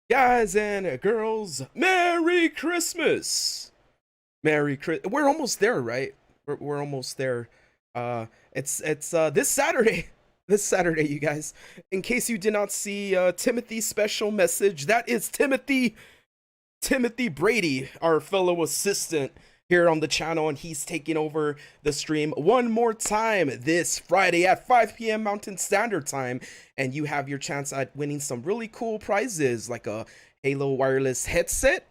Guys and girls, Merry Christmas! We're almost there, right? We're almost there. It's this Saturday. This Saturday, you guys. In case you did not see Timothy's special message, that is Timothy Brady, our fellow assistant here on the channel, and he's taking over the stream one more time this Friday at 5 p.m. Mountain Standard Time, and you have your chance at winning some really cool prizes like a Halo wireless headset.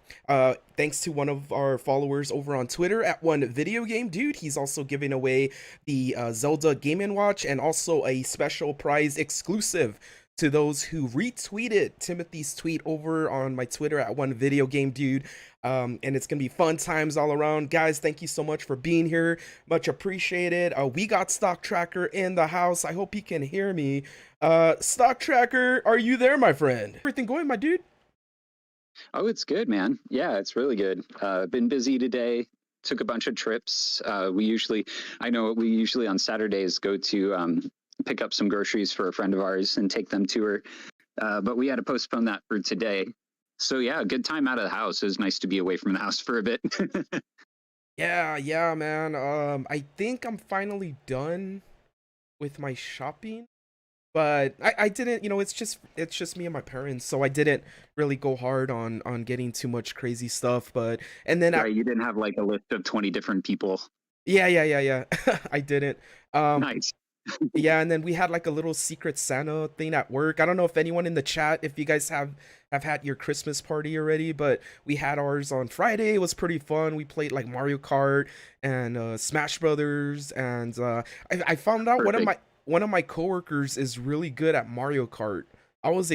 Thanks to one of our followers over on Twitter at 1VideoGameDude. He's also giving away the Zelda Game & Watch and also a special prize exclusive to those who retweeted Timothy's tweet over on my Twitter at 1VideoGameDude. And it's gonna be fun times all around. Guys, thank you so much for being here. Much appreciated. We got Stock Tracker in the house. I hope he can hear me. Stock Tracker, are you there, my friend? Everything going, my dude? Oh, it's good, man. Yeah, it's really good. Been busy today. Took a bunch of trips. I know we usually on Saturdays go to pick up some groceries for a friend of ours and take them to her. But we had to postpone that for today. So yeah, good time out of the house. It was nice to be away from the house for a bit. Yeah, man. I think I'm finally done with my shopping. But I didn't, it's just me and my parents, so I didn't really go hard on getting too much crazy stuff. But and then Right, you didn't have like a list of 20 different people. yeah. I didn't. Nice. Yeah, and then we had like a little secret Santa thing at work. I don't know if anyone in the chat, if you guys have had your Christmas party already, but we had ours on Friday. It was pretty fun. We played like Mario Kart and Smash Brothers, and I found out Perfect. one of my coworkers is really good at Mario Kart. I was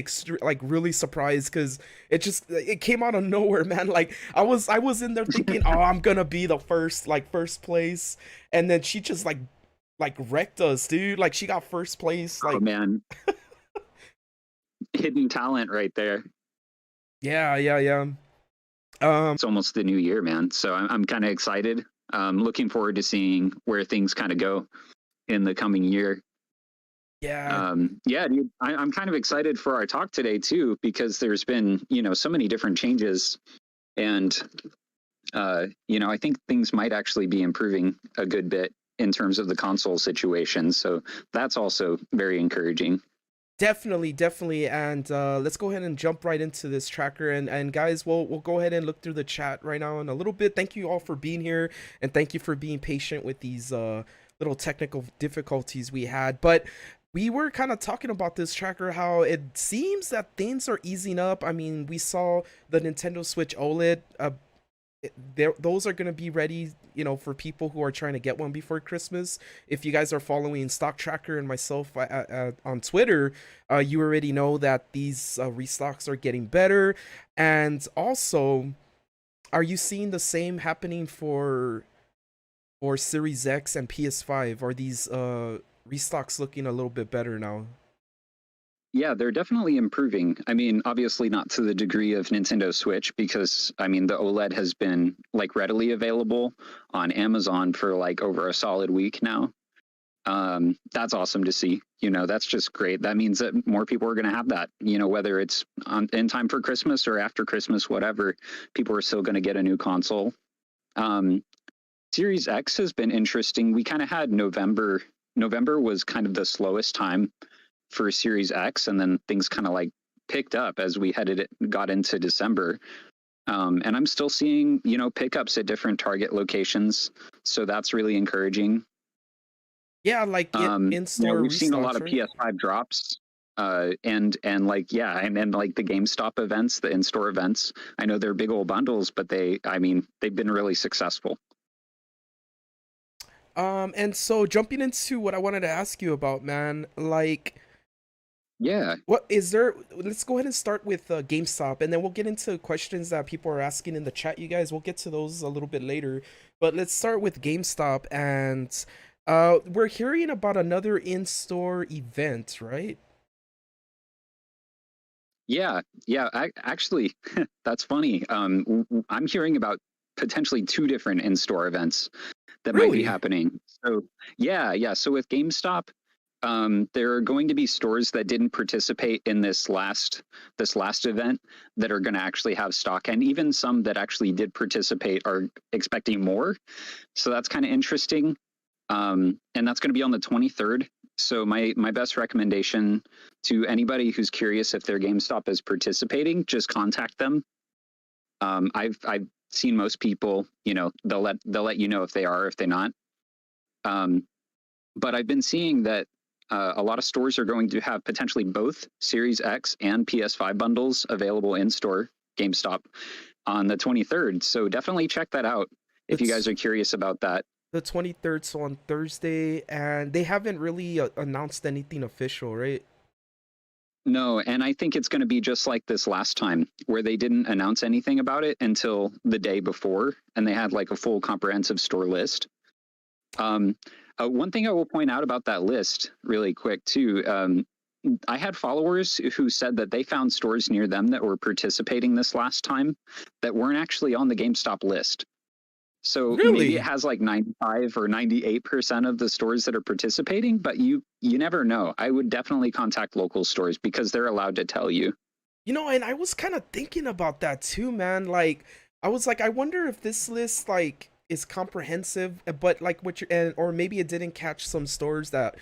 really surprised because it came out of nowhere, man. Like I was in there thinking, oh, I'm gonna be the first place, and then she just like wrecked us, dude. Like she got first place. Oh Like man, hidden talent right there. yeah. Um, It's almost the new year, man. So I'm kind of excited. Looking forward to seeing where things kind of go in the coming year. yeah, Yeah, dude, I'm kind of excited for our talk today too, because there's been, so many different changes, and I think things might actually be improving a good bit in terms of the console situation. So that's also very encouraging. definitely. And let's go ahead and jump right into this tracker. And guys, we'll go ahead and look through the chat right now in a little bit. Thank you all for being here, and thank you for being patient with these little technical difficulties we had. But we were kind of talking about this tracker, how it seems that things are easing up. I mean, we saw the Nintendo Switch OLED. Those are going to be ready, for people who are trying to get one before Christmas. If you guys are following Stock Tracker and myself on Twitter, you already know that these restocks are getting better. And also, are you seeing the same happening for Series X and PS5? Are these restocks looking a little bit better now? Yeah, they're definitely improving. I mean, obviously not to the degree of Nintendo Switch, because I mean the OLED has been like readily available on Amazon for like over a solid week now. That's awesome to see. That's just great. That means that more people are going to have that, whether it's in time for Christmas or after Christmas, whatever, people are still going to get a new console. Series X has been interesting. We kind of had November was kind of the slowest time for Series X, and then things kind of like picked up as we got into December. And I'm still seeing, pickups at different Target locations. So that's really encouraging. Yeah, like in-store We've seen a lot restocks, of right? PS5 drops. And like, yeah, and like the GameStop events, the in-store events. I know they're big old bundles, but they've been really successful. And so jumping into what I wanted to ask you about, man, like Yeah. what is there? Let's go ahead and start with GameStop, and then we'll get into questions that people are asking in the chat. You guys, we'll get to those a little bit later. But let's start with GameStop, and we're hearing about another in-store event, right? Yeah, actually, that's funny. I'm hearing about potentially two different in-store events that might be Really? happening. So yeah. So with GameStop, There are going to be stores that didn't participate in this last event that are going to actually have stock, and even some that actually did participate are expecting more. So that's kind of interesting. And that's going to be on the 23rd. So my best recommendation to anybody who's curious if their GameStop is participating, just contact them. I've seen most people, they'll let you know if they are, if they're not. But I've been seeing that a lot of stores are going to have potentially both Series X and PS5 bundles available in store, GameStop, on the 23rd. So definitely check that out if you guys are curious about that. The 23rd, so on Thursday, and they haven't really announced anything official, right? No, and I think it's going to be just like this last time, where they didn't announce anything about it until the day before, and they had like a full comprehensive store list. One thing I will point out about that list really quick too, I had followers who said that they found stores near them that were participating this last time that weren't actually on the GameStop list. So maybe it has like 95 or 98% of the stores that are participating, but you never know. I would definitely contact local stores because they're allowed to tell you. And I was kind of thinking about that too, man. Like, I was like, I wonder if this list like is comprehensive, but like or maybe it didn't catch some stores that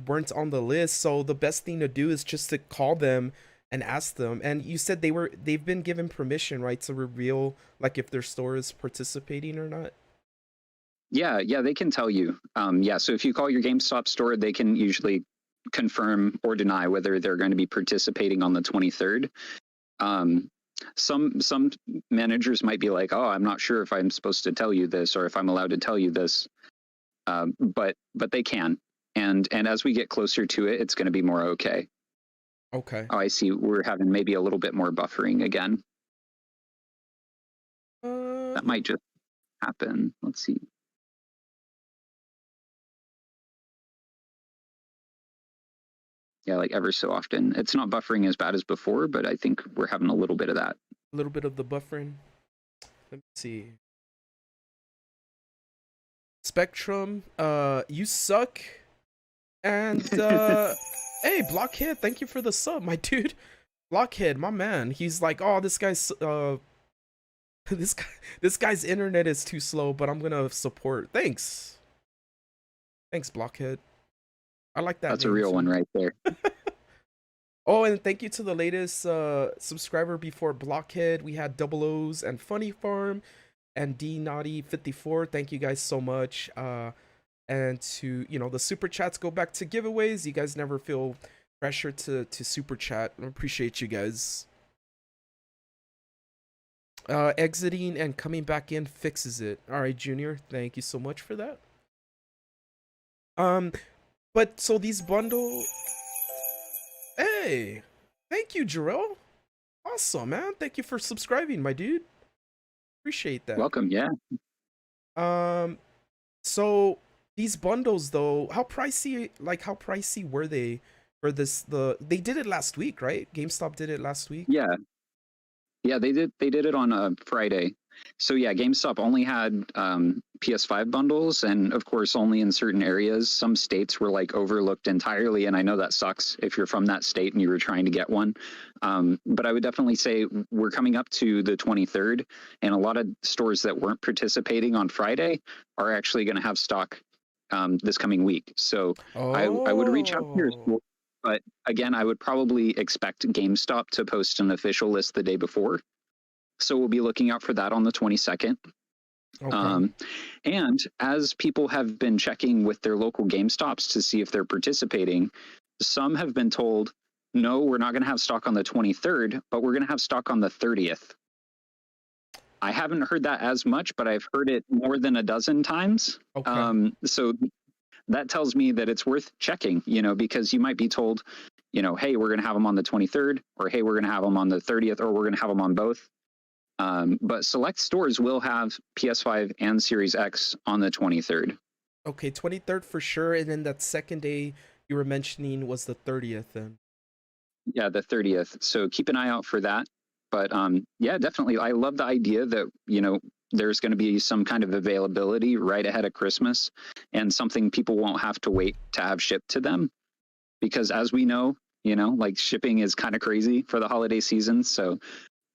weren't on the list. So the best thing to do is just to call them and ask them. And you said they've been given permission, right, to reveal like if their store is participating or not? Yeah, they can tell you. So if you call your GameStop store, they can usually confirm or deny whether they're going to be participating on the 23rd. Some managers might be like, "Oh, I'm not sure if I'm supposed to tell you this or if I'm allowed to tell you this," but they can. And as we get closer to it, it's going to be more okay. Okay. Oh, I see. We're having maybe a little bit more buffering again. That might just happen. Let's see. Yeah, like ever so often. It's not buffering as bad as before, but I think we're having a little bit of that. A little bit of the buffering. Let me see. Spectrum, you suck. And hey, Blockhead, thank you for the sub, my dude. Blockhead, my man. He's like, "Oh, this guy's this guy's internet is too slow, but I'm gonna support." Thanks, Blockhead. I like that. That's a real one right there. Oh, and thank you to the latest subscriber before Blockhead. We had Double O's and Funny Farm and D Naughty 54. Thank you guys so much. And to the super chats go back to giveaways. You guys never feel pressure to super chat. I appreciate you guys. Exiting and coming back in fixes it. All right, Junior. Thank you so much for that. But so these bundle. Hey, thank you, Jarrell. Awesome, man. Thank you for subscribing, my dude. Appreciate that. Welcome. Yeah. So these bundles, though, how pricey were they for this? They did it last week, right? GameStop did it last week. Yeah, they did it on Friday. So yeah, GameStop only had PS5 bundles, and of course only in certain areas. Some states were like overlooked entirely, and I know that sucks if you're from that state and you were trying to get one. But I would definitely say we're coming up to the 23rd, and a lot of stores that weren't participating on Friday are actually going to have stock this coming week. So I would reach out to your store. But again, I would probably expect GameStop to post an official list the day before. So we'll be looking out for that on the 22nd. Okay. And as people have been checking with their local GameStops to see if they're participating, some have been told, no, we're not going to have stock on the 23rd, but we're going to have stock on the 30th. I haven't heard that as much, but I've heard it more than a dozen times. Okay. So that tells me that it's worth checking, because you might be told, hey, we're going to have them on the 23rd, or hey, we're going to have them on the 30th, or we're going to have them on both. But select stores will have PS5 and Series X on the 23rd. Okay, 23rd for sure. And then that second day you were mentioning was the 30th then. Yeah, the 30th. So keep an eye out for that. But yeah, definitely. I love the idea that, there's going to be some kind of availability right ahead of Christmas and something people won't have to wait to have shipped to them. because as we know, like shipping is kind of crazy for the holiday season. So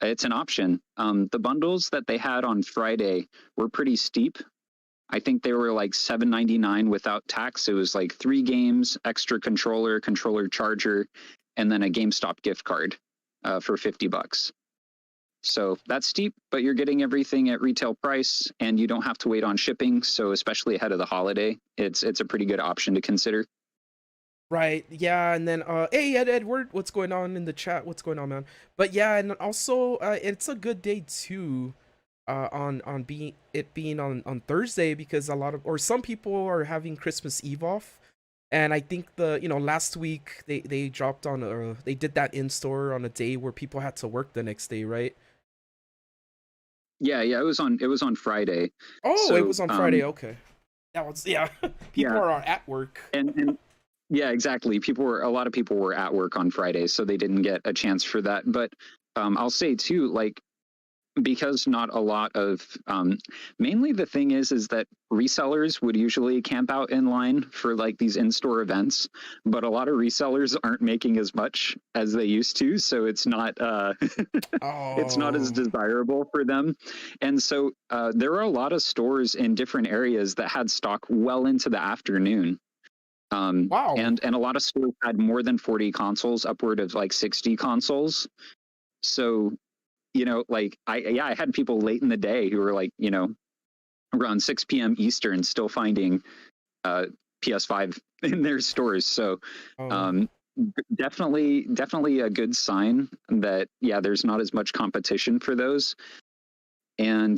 it's an option. The bundles that they had on Friday were pretty steep. I think they were like $7.99 without tax. It was like 3 games, extra controller charger, and then a GameStop gift card for $50. So that's steep, but you're getting everything at retail price, and you don't have to wait on shipping. So especially ahead of the holiday, it's a pretty good option to consider. Right. Yeah. And then, hey, Edward, what's going on in the chat? What's going on, man? But yeah, and also, it's a good day too, on being on Thursday because a lot of or some people are having Christmas Eve off, and I think last week they dropped on they did that in store on a day where people had to work the next day, right? Yeah, it was on Friday. Oh, So, it was on Friday. Okay, that was yeah. People yeah, are at work. and yeah, exactly. A lot of people were at work on Friday, so they didn't get a chance for that. But I'll say too, like, because not a lot of mainly the thing is that resellers would usually camp out in line for like these in-store events, but a lot of resellers aren't making as much as they used to, so it's not it's not as Oh, desirable for them. And so there are a lot of stores in different areas that had stock well into the afternoon. wow. And a lot of stores had more than 40 consoles, upward of like 60 consoles. So like I had people late in the day who were like, around 6 p.m. Eastern still finding PS5 in their stores. So Oh. um, definitely a good sign that, yeah, there's not as much competition for those. And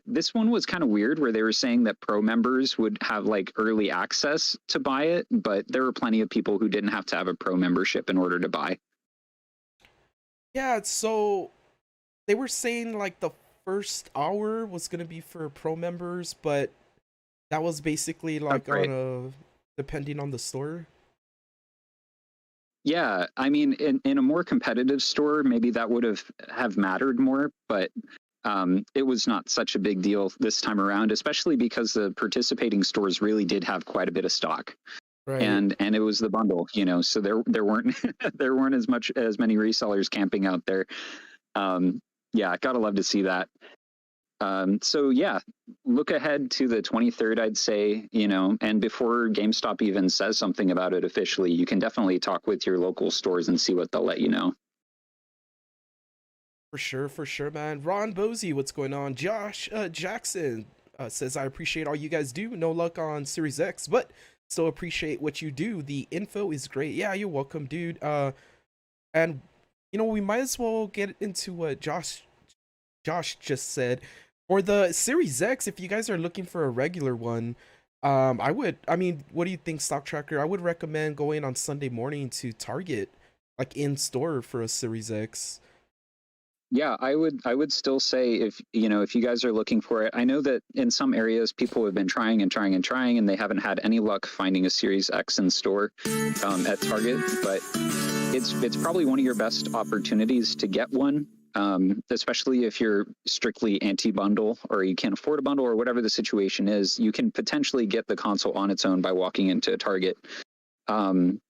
this one was kind of weird where they were saying that pro members would have like early access to buy it, but there were plenty of people who didn't have to have a pro membership in order to buy. Yeah, so they were saying like the first hour was gonna be for pro members, but that was basically That's like on right. a depending on the store. Yeah, I mean, in a more competitive store, maybe that would have mattered more, but it was not such a big deal this time around, especially because the participating stores really did have quite a bit of stock, Right. and it was the bundle, so there weren't there weren't as many resellers camping out there. Yeah, gotta love to see that. So yeah, look ahead to the 23rd, I'd say, and before GameStop even says something about it officially, you can definitely talk with your local stores and see what they'll let you know. For sure, man. Ron Bosey, what's going on? Josh Jackson says, I appreciate all you guys do. No luck on Series X, but still appreciate what you do. The info is great. Yeah, you're welcome, dude. And we might as well get into what Josh just said. For the Series X, if you guys are looking for a regular one, I mean, what do you think, Stock Tracker? I would recommend going on Sunday morning to Target, like in store for a Series X. Yeah, I would still say if you guys are looking for it, I know that in some areas people have been trying and trying and trying, and they haven't had any luck finding a Series X in store at Target, but it's probably one of your best opportunities to get one, especially if you're strictly anti-bundle or you can't afford a bundle or whatever the situation is. You can potentially get the console on its own by walking into a Target. Um,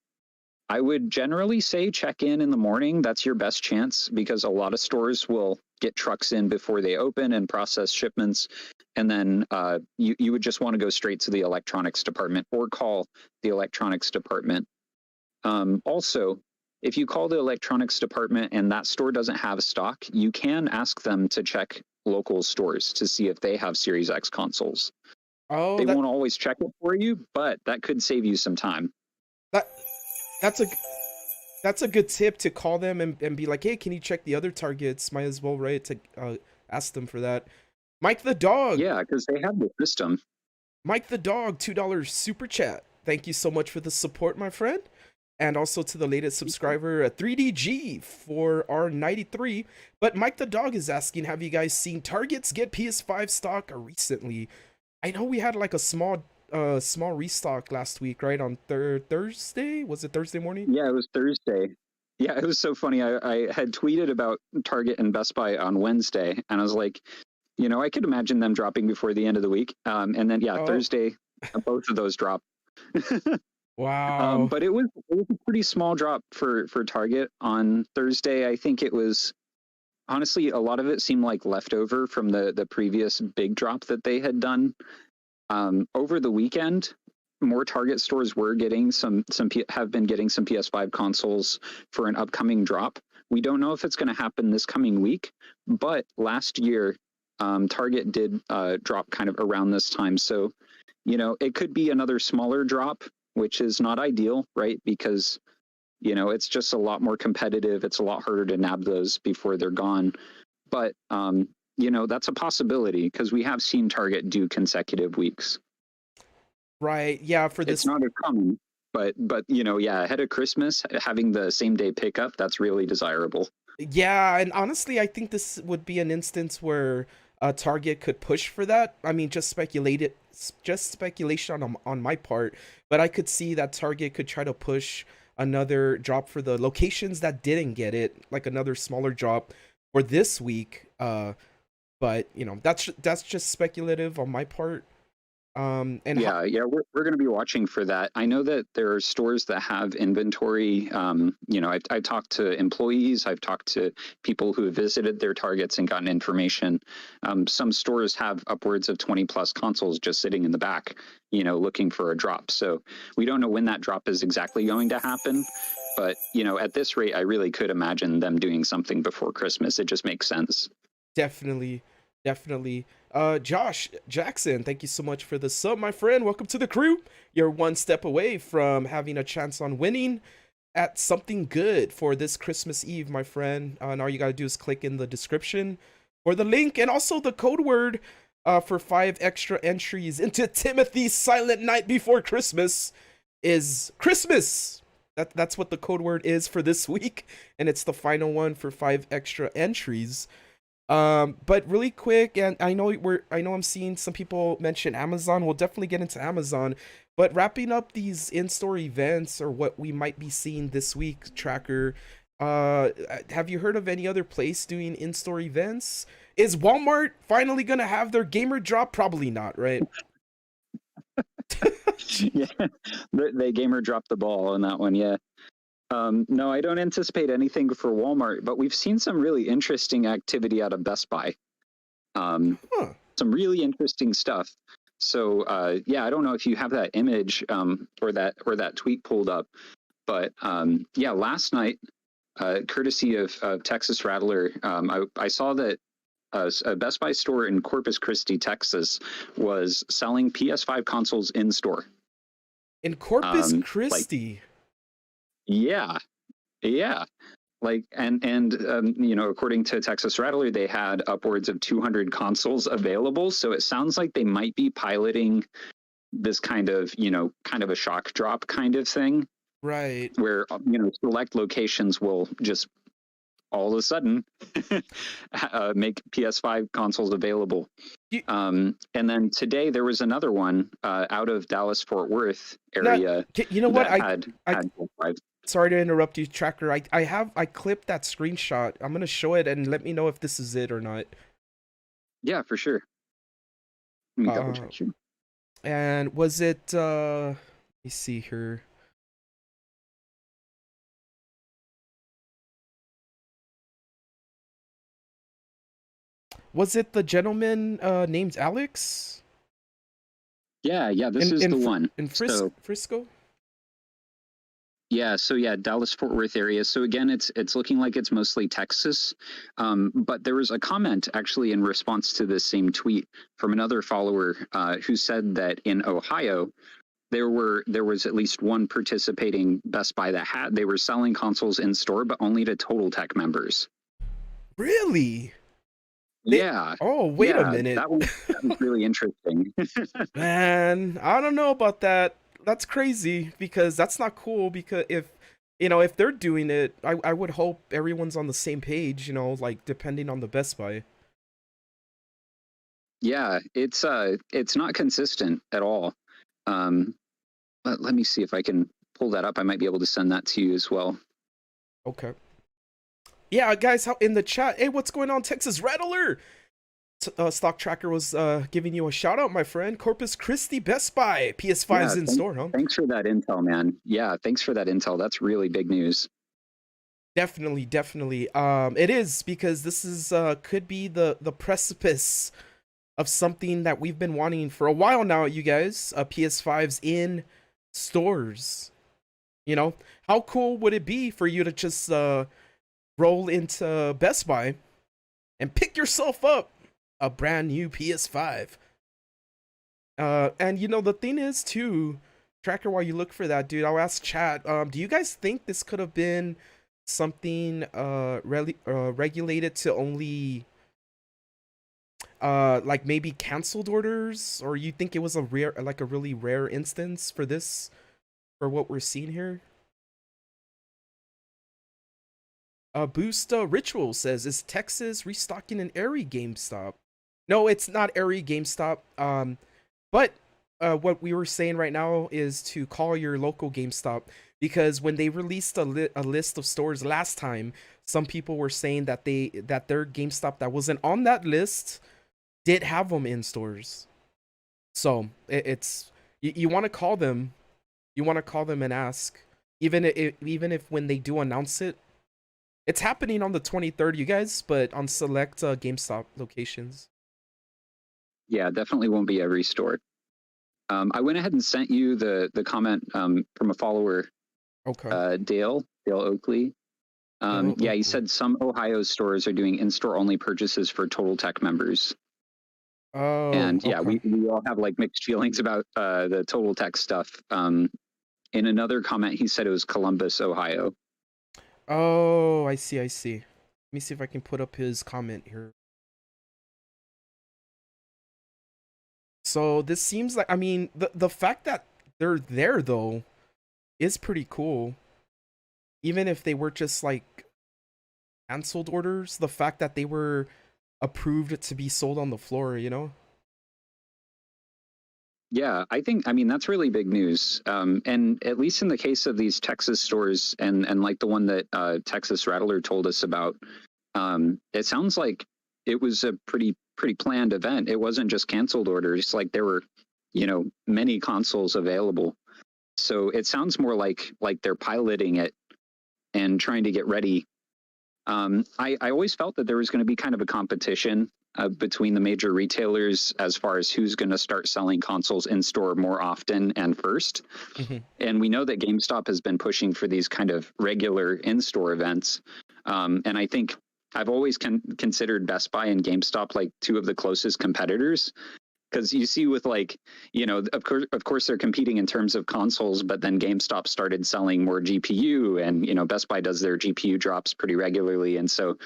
I would generally say check in the morning. That's your best chance because a lot of stores will get trucks in before they open and process shipments. And then you would just want to go straight to the electronics department or call the electronics department. Also, if you call the electronics department and that store doesn't have stock, you can ask them to check local stores to see if they have Series X consoles. Oh, They won't always check it for you, but that could save you some time. that that's a that's a good tip to call them and be like, hey, can you check the other Targets? Might as well, right? To ask them for that. Mike the dog, Yeah, because they have the system. Mike the dog, $2 super chat. Thank you so much for the support, my friend. And also to the latest subscriber, 3DG for R93. But Mike the dog is asking, have you guys seen Targets get PS5 stock recently? I know we had like a small restock last week, right? On Thursday? Was it Thursday morning? Yeah, it was Thursday. Yeah, it was so funny. I had tweeted about Target and Best Buy on Wednesday, and I was like, I could imagine them dropping before the end of the week. And then, yeah, Oh, Thursday, both of those dropped. Wow. But it was a pretty small drop for Target on Thursday. I think it was honestly a lot of it seemed like leftover from the previous big drop that they had done. Over the weekend, more Target stores were getting have been getting some PS5 consoles for an upcoming drop. We don't know if it's going to happen this coming week, but last year, Target did drop kind of around this time. So, it could be another smaller drop, which is not ideal, right? Because, it's just a lot more competitive. It's a lot harder to nab those before they're gone. But, that's a possibility because we have seen Target do consecutive weeks. Right. Yeah, for this It's not as common, but yeah, ahead of Christmas, having the same day pickup, that's really desirable. Yeah, and honestly, I think this would be an instance where Target could push for that. I mean, just speculation on my part, but I could see that Target could try to push another drop for the locations that didn't get it, like another smaller drop for this week. But that's just speculative on my part. And Yeah, we're going to be watching for that. I know that there are stores that have inventory. I've talked to employees, I've talked to people who have visited their Targets and gotten information. Some stores have upwards of 20 plus consoles just sitting in the back, looking for a drop. So we don't know when that drop is exactly going to happen. But, at this rate, I really could imagine them doing something before Christmas. It just makes sense. definitely, definitely. Josh Jackson, thank you so much for the sub, my friend. Welcome to the crew. You're one step away from having a chance on winning at something good for this Christmas Eve, my friend. And all you gotta do is click in the description for the link and also the code word for 5 extra entries into Timothy's Silent Night Before Christmas is Christmas. That's what the code word is for this week, and it's the final one for 5 extra entries. But really quick, and I know I'm seeing some people mention Amazon. We'll definitely get into Amazon, but wrapping up these in-store events or what we might be seeing this week, Tracker. Have you heard of any other place doing in-store events? Is Walmart finally gonna have their gamer drop? Probably not, right? Yeah, they gamer dropped the ball on that one. Yeah. No, I don't anticipate anything for Walmart, but we've seen some really interesting activity out of Best Buy. Huh. Some really interesting stuff. So yeah, I don't know if you have that image or that tweet pulled up, but yeah, last night, courtesy of Texas Rattler, I saw that a Best Buy store in Corpus Christi, Texas, was selling PS5 consoles in store. In Corpus Like, Christi. yeah, yeah. Like and according to Texas Rattler, they had upwards of 200 consoles available. So it sounds like they might be piloting this kind of a shock drop kind of thing, Right. where select locations will just all of a sudden make PS5 consoles available. And then today there was another one out of Dallas Fort Worth area. You know what? Had PS5. Sorry to interrupt you, Tracker. I clipped that screenshot. I'm gonna show it and let me know if this is it or not. Yeah, for sure. Let me double check here. And was it let me see here. Was it the gentleman named Alex? Yeah, this is the one. In Frisco? Yeah, so yeah, Dallas Fort Worth area. So again, it's looking like it's mostly Texas. But there was a comment actually in response to this same tweet from another follower who said that in Ohio there was at least one participating Best Buy that they were selling consoles in store, but only to Total Tech members. Really? Yeah. Oh, wait a minute. That was really interesting. Man, I don't know about that. That's crazy because that's not cool. Because if they're doing it, I would hope everyone's on the same page. Like depending on the Best Buy. Yeah, it's not consistent at all. Let me see if I can pull that up. I might be able to send that to you as well. Okay. Yeah, guys, how in the chat? Hey, what's going on, Texas Rattler? Stock Tracker was giving you a shout out, my friend. Corpus Christi Best Buy Yeah, PS5's in store, huh? thanks for that intel, man. Yeah, thanks for that intel. That's really big news. Definitely, definitely. It is because this is could be the precipice of something that we've been wanting for a while now, you guys. PS5s in stores. You know, how cool would it be for you to just roll into Best Buy and pick yourself up a brand new PS5? And you know, the thing is too, Tracker, while you look for that, dude, I'll ask chat. Do you guys think this could have been something regulated to only like maybe canceled orders, or you think it was a rare, like a really rare instance for this, for what we're seeing here? Boost Ritual says, is Texas restocking an Airy GameStop? No, it's not Airy GameStop. But what we were saying right now is to call your local GameStop, because when they released a list of stores last time, some people were saying that their GameStop that wasn't on that list did have them in stores. So it's you want to call them, and ask, even if when they do announce it, it's happening on the 23rd, you guys, but on select GameStop locations. Yeah, definitely won't be every store. I went ahead and sent you the comment from a follower, Okay. Dale Oakley. Yeah, he said some Ohio stores are doing in-store only purchases for Total Tech members. Oh, And yeah, okay. we all have like mixed feelings about the Total Tech stuff. In another comment, he said it was Columbus, Ohio. Oh, I see, I see. Let me see if I can put up his comment here. So this seems like, I mean, the fact that they're there though is pretty cool. Even if they were just like canceled orders, the fact that they were approved to be sold on the floor, you know? Yeah, I mean, that's really big news. And at least in the case of these Texas stores and like the one that Texas Rattler told us about, it sounds like it was a pretty planned event. It wasn't just canceled orders. Like there were, many consoles available. So it sounds more like they're piloting it and trying to get ready. I always felt that there was going to be kind of a competition between the major retailers as far as who's going to start selling consoles in store more often and first. Mhm. And we know that GameStop has been pushing for these kind of regular in-store events. And I think I've always considered Best Buy and GameStop like two of the closest competitors, because you see with like, of course they're competing in terms of consoles, but then GameStop started selling more GPU, and Best Buy does their GPU drops pretty regularly, and so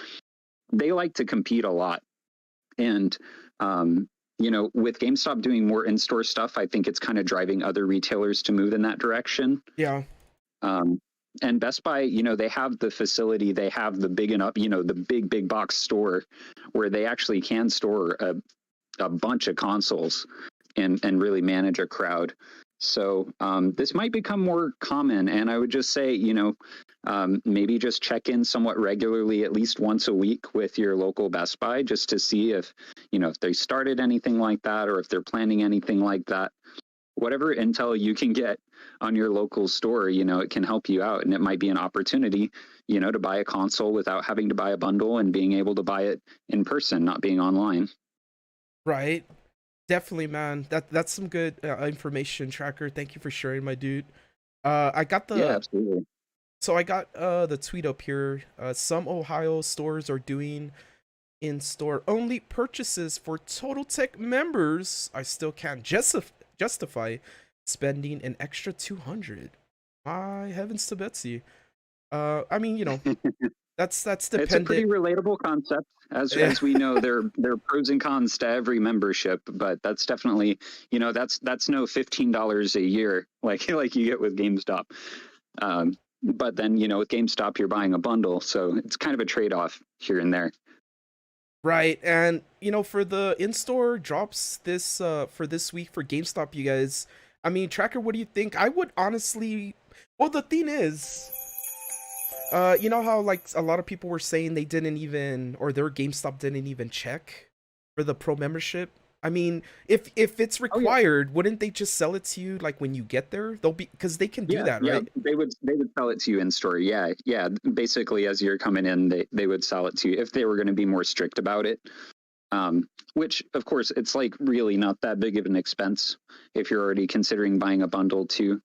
they like to compete a lot. And with GameStop doing more in-store stuff, I think it's kind of driving other retailers to move in that direction. Yeah. And Best Buy, they have the facility, they have the big enough, the big box store where they actually can store a bunch of consoles and really manage a crowd. So this might become more common, and I would just say, maybe just check in somewhat regularly, at least once a week, with your local Best Buy, just to see if they started anything like that, or if they're planning anything like that. Whatever intel you can get on your local store, it can help you out, and it might be an opportunity, to buy a console without having to buy a bundle and being able to buy it in person, not being online. Right. Definitely, man. That's some good information, Tracker. Thank you for sharing, my dude. I got Yeah, the absolutely. so I got the tweet up here. Some Ohio stores are doing in-store only purchases for Total Tech members. I still can't justify spending an extra 200. My heavens to Betsy. I mean, that's It's a pretty dependent. relatable concept. Yeah. As we know, there are pros and cons to every membership, but that's definitely, that's no $15 a year like you get with GameStop. But then, with GameStop, you're buying a bundle, so it's kind of a trade-off here and there. Right, and for the in-store drops this for this week for GameStop, you guys. I mean, Tracker, what do you think? I would honestly, well, the thing is, you know how like a lot of people were saying they didn't even, or their GameStop didn't even check for the pro membership? I mean, if it's Oh yeah. required, wouldn't they just sell it to you like when you get there? They'll be because they can do Yeah, that, yeah, right? they would sell it to you in store. Yeah, yeah. Basically, as you're coming in, they would sell it to you if they were going to be more strict about it. Which, of course, it's like really not that big of an expense if you're already considering buying a bundle too.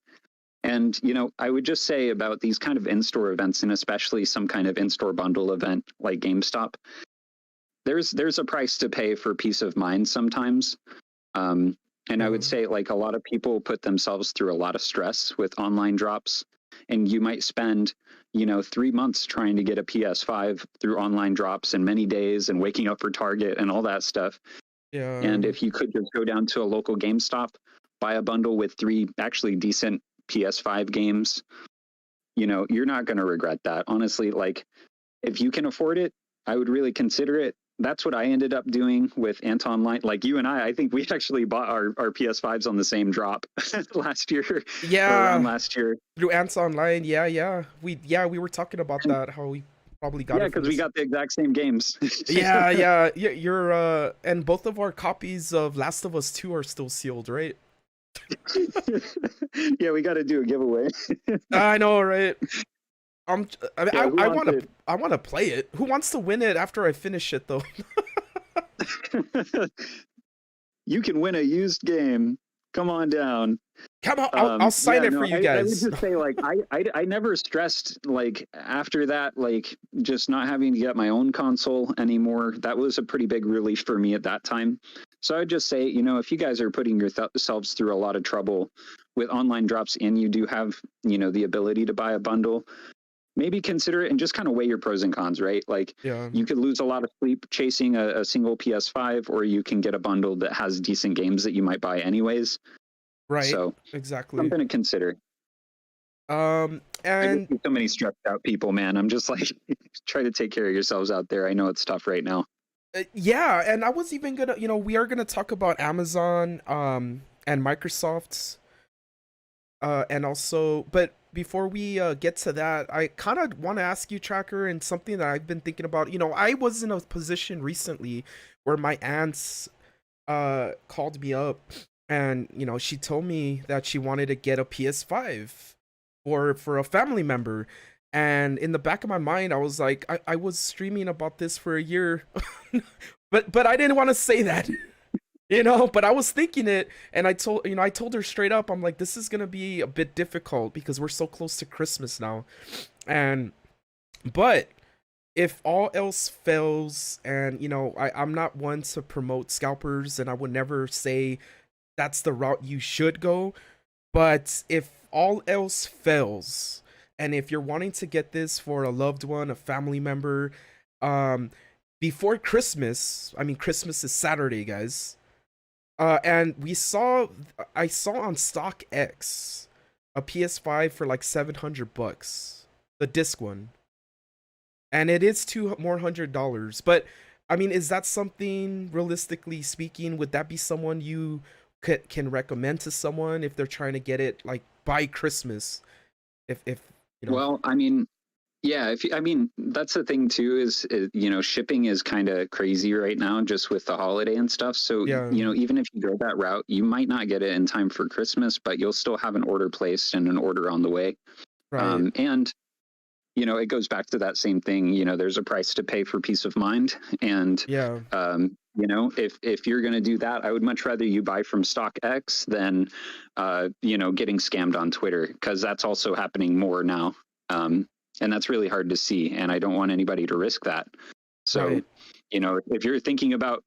And I would just say about these kind of in-store events, and especially some kind of in-store bundle event like GameStop, there's a price to pay for peace of mind sometimes. And I Yeah. would say like a lot of people put themselves through a lot of stress with online drops, and you might spend 3 months trying to get a PS5 through online drops and many days and waking up for Target and all that stuff. And Yeah. if you could just go down to a local GameStop, buy a bundle with 3 actually decent PS5 games, you're not going to regret that. Honestly, like if you can afford it, I would really consider it. That's what I ended up doing with Anton Line. Like you and I think we actually bought our PS5s on the same drop last year or around Yeah. last year. Through Ants Online. Yeah. We were talking about And that, how we probably got yeah, it from because we this. got the exact same games. Yeah. You're and both of our copies of Last of Us 2 are still sealed, right? Yeah, we got to do a giveaway. I know, right? I mean, Yeah, who I wants want to it? play it. Who wants to win it after I finish it though? You can win a used game. Come on down. Come on, I'll sign Yeah, it for no, you I would guys. just say like I never stressed like after that, like just not having to get my own console anymore. That was a pretty big relief for me at that time. So I'd just say, if you guys are putting yourselves through a lot of trouble with online drops and you do have, the ability to buy a bundle, maybe consider it and just kind of weigh your pros and cons, right? Like Yeah. you could lose a lot of sleep chasing a single PS5, or you can get a bundle that has decent games that you might buy anyways. Right. So Exactly. something to consider. I just And see so many stressed out people, man. I'm just like, try to take care of yourselves out there. I know it's tough right now. yeah, and I was even gonna, we are gonna talk about Amazon, and Microsoft's, and also, but before we get to that, I kind of want to ask you, Tracker, and something that I've been thinking about. I was in a position recently where my aunts called me up, and she told me that she wanted to get a PS5 for a family member. And in the back of my mind, I was like, I was streaming about this for a year, but I didn't want to say that. But I was thinking it, and I told her straight up, I'm like, this is gonna be a bit difficult because we're so close to Christmas now. And but if all else fails, and I'm not one to promote scalpers, and I would never say that's the route you should go. But if all else fails, and if you're wanting to get this for a loved one, a family member, um, before Christmas, I mean, Christmas is Saturday, guys. And I saw on StockX a PS5 for like $700, the disc one, and it is two more $100. But I mean, is that something, realistically speaking, would that be someone you can recommend to someone if they're trying to get it like by Christmas? If Well, I mean, yeah, I mean, that's the thing too, is, shipping is kind of crazy right now just with the holiday and stuff. So, yeah, even if you go that route, you might not get it in time for Christmas, but you'll still have an order placed and an order on the way. right, And it goes back to that same thing. There's a price to pay for peace of mind. And, yeah, if you're going to do that, I would much rather you buy from StockX than, getting scammed on Twitter, because that's also happening more now. And that's really hard to see. And I don't want anybody to risk that. So, right, if you're thinking about,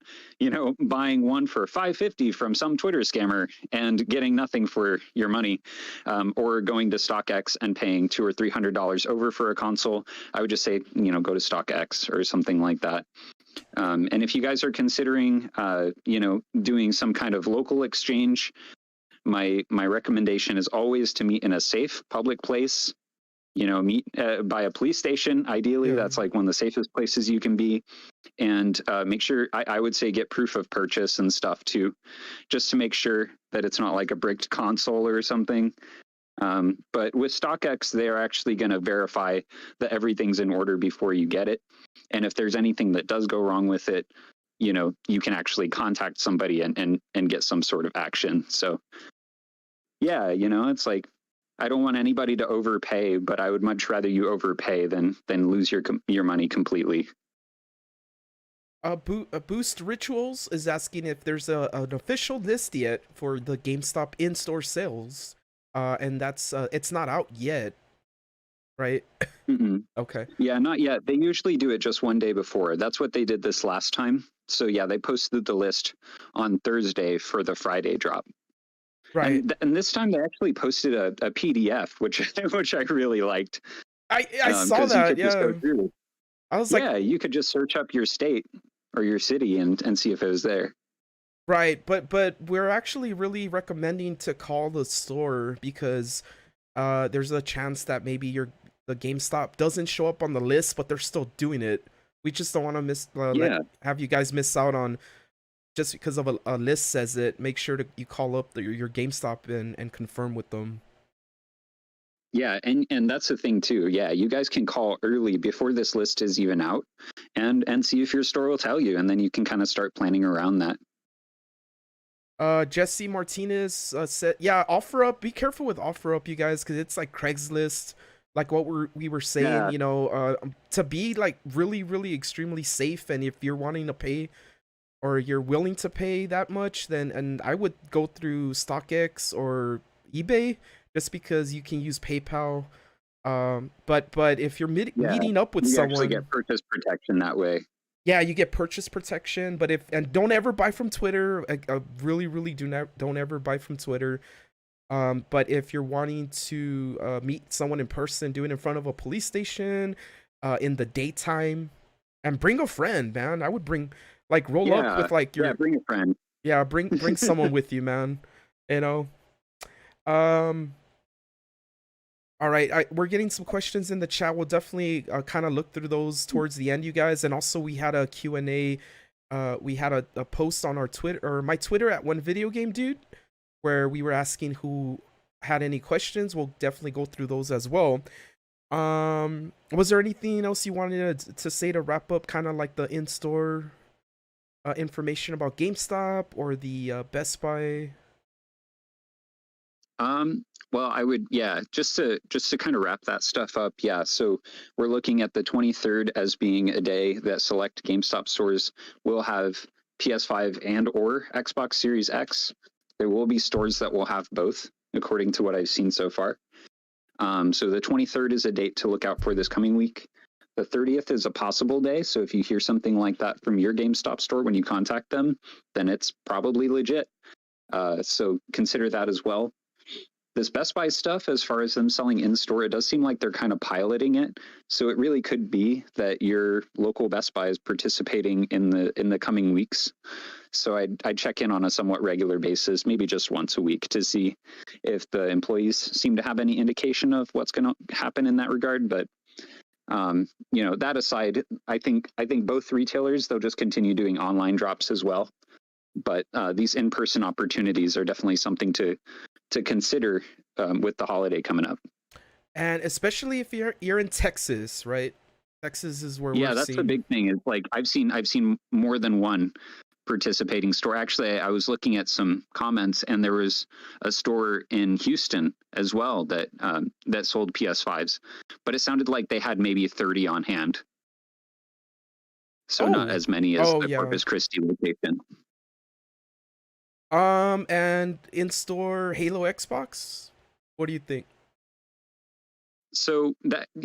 buying one for $550 from some Twitter scammer and getting nothing for your money, or going to StockX and paying $200 or $300 over for a console, I would just say, go to StockX or something like that. And if you guys are considering, doing some kind of local exchange, my recommendation is always to meet in a safe public place. Meet by a police station. Ideally, yeah, that's like one of the safest places you can be. And make sure, I would say, get proof of purchase and stuff too, just to make sure that it's not like a bricked console or something. But with StockX, they're actually going to verify that everything's in order before you get it. And if there's anything that does go wrong with it, you can actually contact somebody and get some sort of action. So yeah, it's like, I don't want anybody to overpay, but I would much rather you overpay than lose your money completely. Boost Rituals is asking if there's an official list yet for the GameStop in-store sales, and that's it's not out yet, right? Mm-mm. Okay. Yeah, not yet. They usually do it just one day before. That's what they did this last time. So yeah, they posted the list on Thursday for the Friday drop. Right. And this time they actually posted a PDF, which I really liked. I saw 'cause that. you could just Yeah. go through. I was like, Yeah, you could just search up your state or your city and see if it was there. right, but we're actually really recommending to call the store because there's a chance that maybe the GameStop doesn't show up on the list, but they're still doing it. We just don't want to Yeah. have you guys miss out on just because of a list says it. Make sure you call up your GameStop and confirm with them. Yeah, and that's the thing too. Yeah, you guys can call early before this list is even out and see if your store will tell you, and then you can kind of start planning around that. Jesse Martinez said, "Yeah, OfferUp. Be careful with OfferUp, you guys, because it's like Craigslist, like what we were saying. Yeah. You know, to be like really, really extremely safe, and if you're wanting to pay or you're willing to pay that much, then and I would go through StockX or eBay just because you can use PayPal. But if you're Yeah, meeting up with you actually someone, get purchase protection that way. yeah, you get purchase protection. But if and don't ever buy from Twitter. I really, really don't ever buy from Twitter. But if you're wanting to meet someone in person, do it in front of a police station, in the daytime, and bring a friend, man. I would bring like roll up with like your bring a friend. yeah, bring someone with you, man. You know. All right, we're getting some questions in the chat. We'll definitely kind of look through those towards the end, you guys. And also, we had a Q&A. We had a post on our Twitter or my Twitter at 1VideoGameDude, where we were asking who had any questions. We'll definitely go through those as well. Was there anything else you wanted to say to wrap up, kind of like the in-store information about GameStop or the Best Buy? Well, I would, just to kind of wrap that stuff up. Yeah. So we're looking at the 23rd as being a day that select GameStop stores will have PS5 and or Xbox Series X. There will be stores that will have both, according to what I've seen so far. So the 23rd is a date to look out for this coming week. The 30th is a possible day. So if you hear something like that from your GameStop store when you contact them, then it's probably legit. So consider that as well. This Best Buy stuff, as far as them selling in-store, it does seem like they're kind of piloting it. So it really could be that your local Best Buy is participating in the coming weeks. So I'd check in on a somewhat regular basis, maybe just once a week, to see if the employees seem to have any indication of what's going to happen in that regard. But that aside, I think both retailers, they'll just continue doing online drops as well. But these in-person opportunities are definitely something to consider with the holiday coming up. And especially if you're in Texas, right? Texas is where we're that's seeing... a big thing. It's like I've seen more than one participating store. Actually, I was looking at some comments, and there was a store in Houston as well that sold PS5s, but it sounded like they had maybe 30 on hand. So not as many as the Corpus Christi location. And in-store Halo Xbox, what do you think? So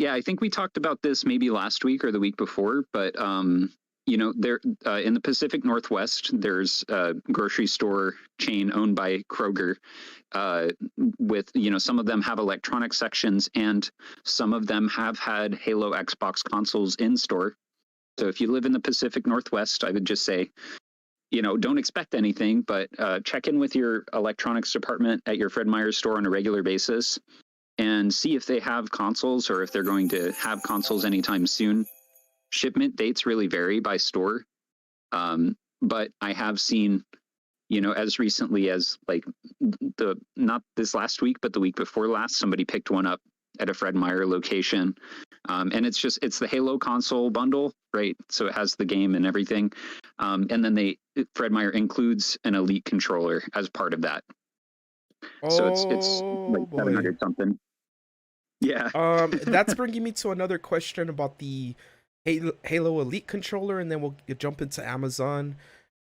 I think we talked about this maybe last week or the week before, but there in the Pacific Northwest, there's a grocery store chain owned by Kroger, with some of them have electronic sections, and some of them have had Halo Xbox consoles in store. So if you live in the Pacific Northwest, I would just say, don't expect anything, but check in with your electronics department at your Fred Meyer's store on a regular basis and see if they have consoles or if they're going to have consoles anytime soon. Shipment dates really vary by store. But I have seen, as recently as like not this last week, but the week before last, somebody picked one up at a Fred Meyer location. And it's the Halo console bundle, right? So it has the game and everything. And then Fred Meyer includes an Elite controller as part of that. So it's like Oh boy. 700 something. Yeah. That's bringing me to another question about the Halo Elite controller, and then we'll jump into Amazon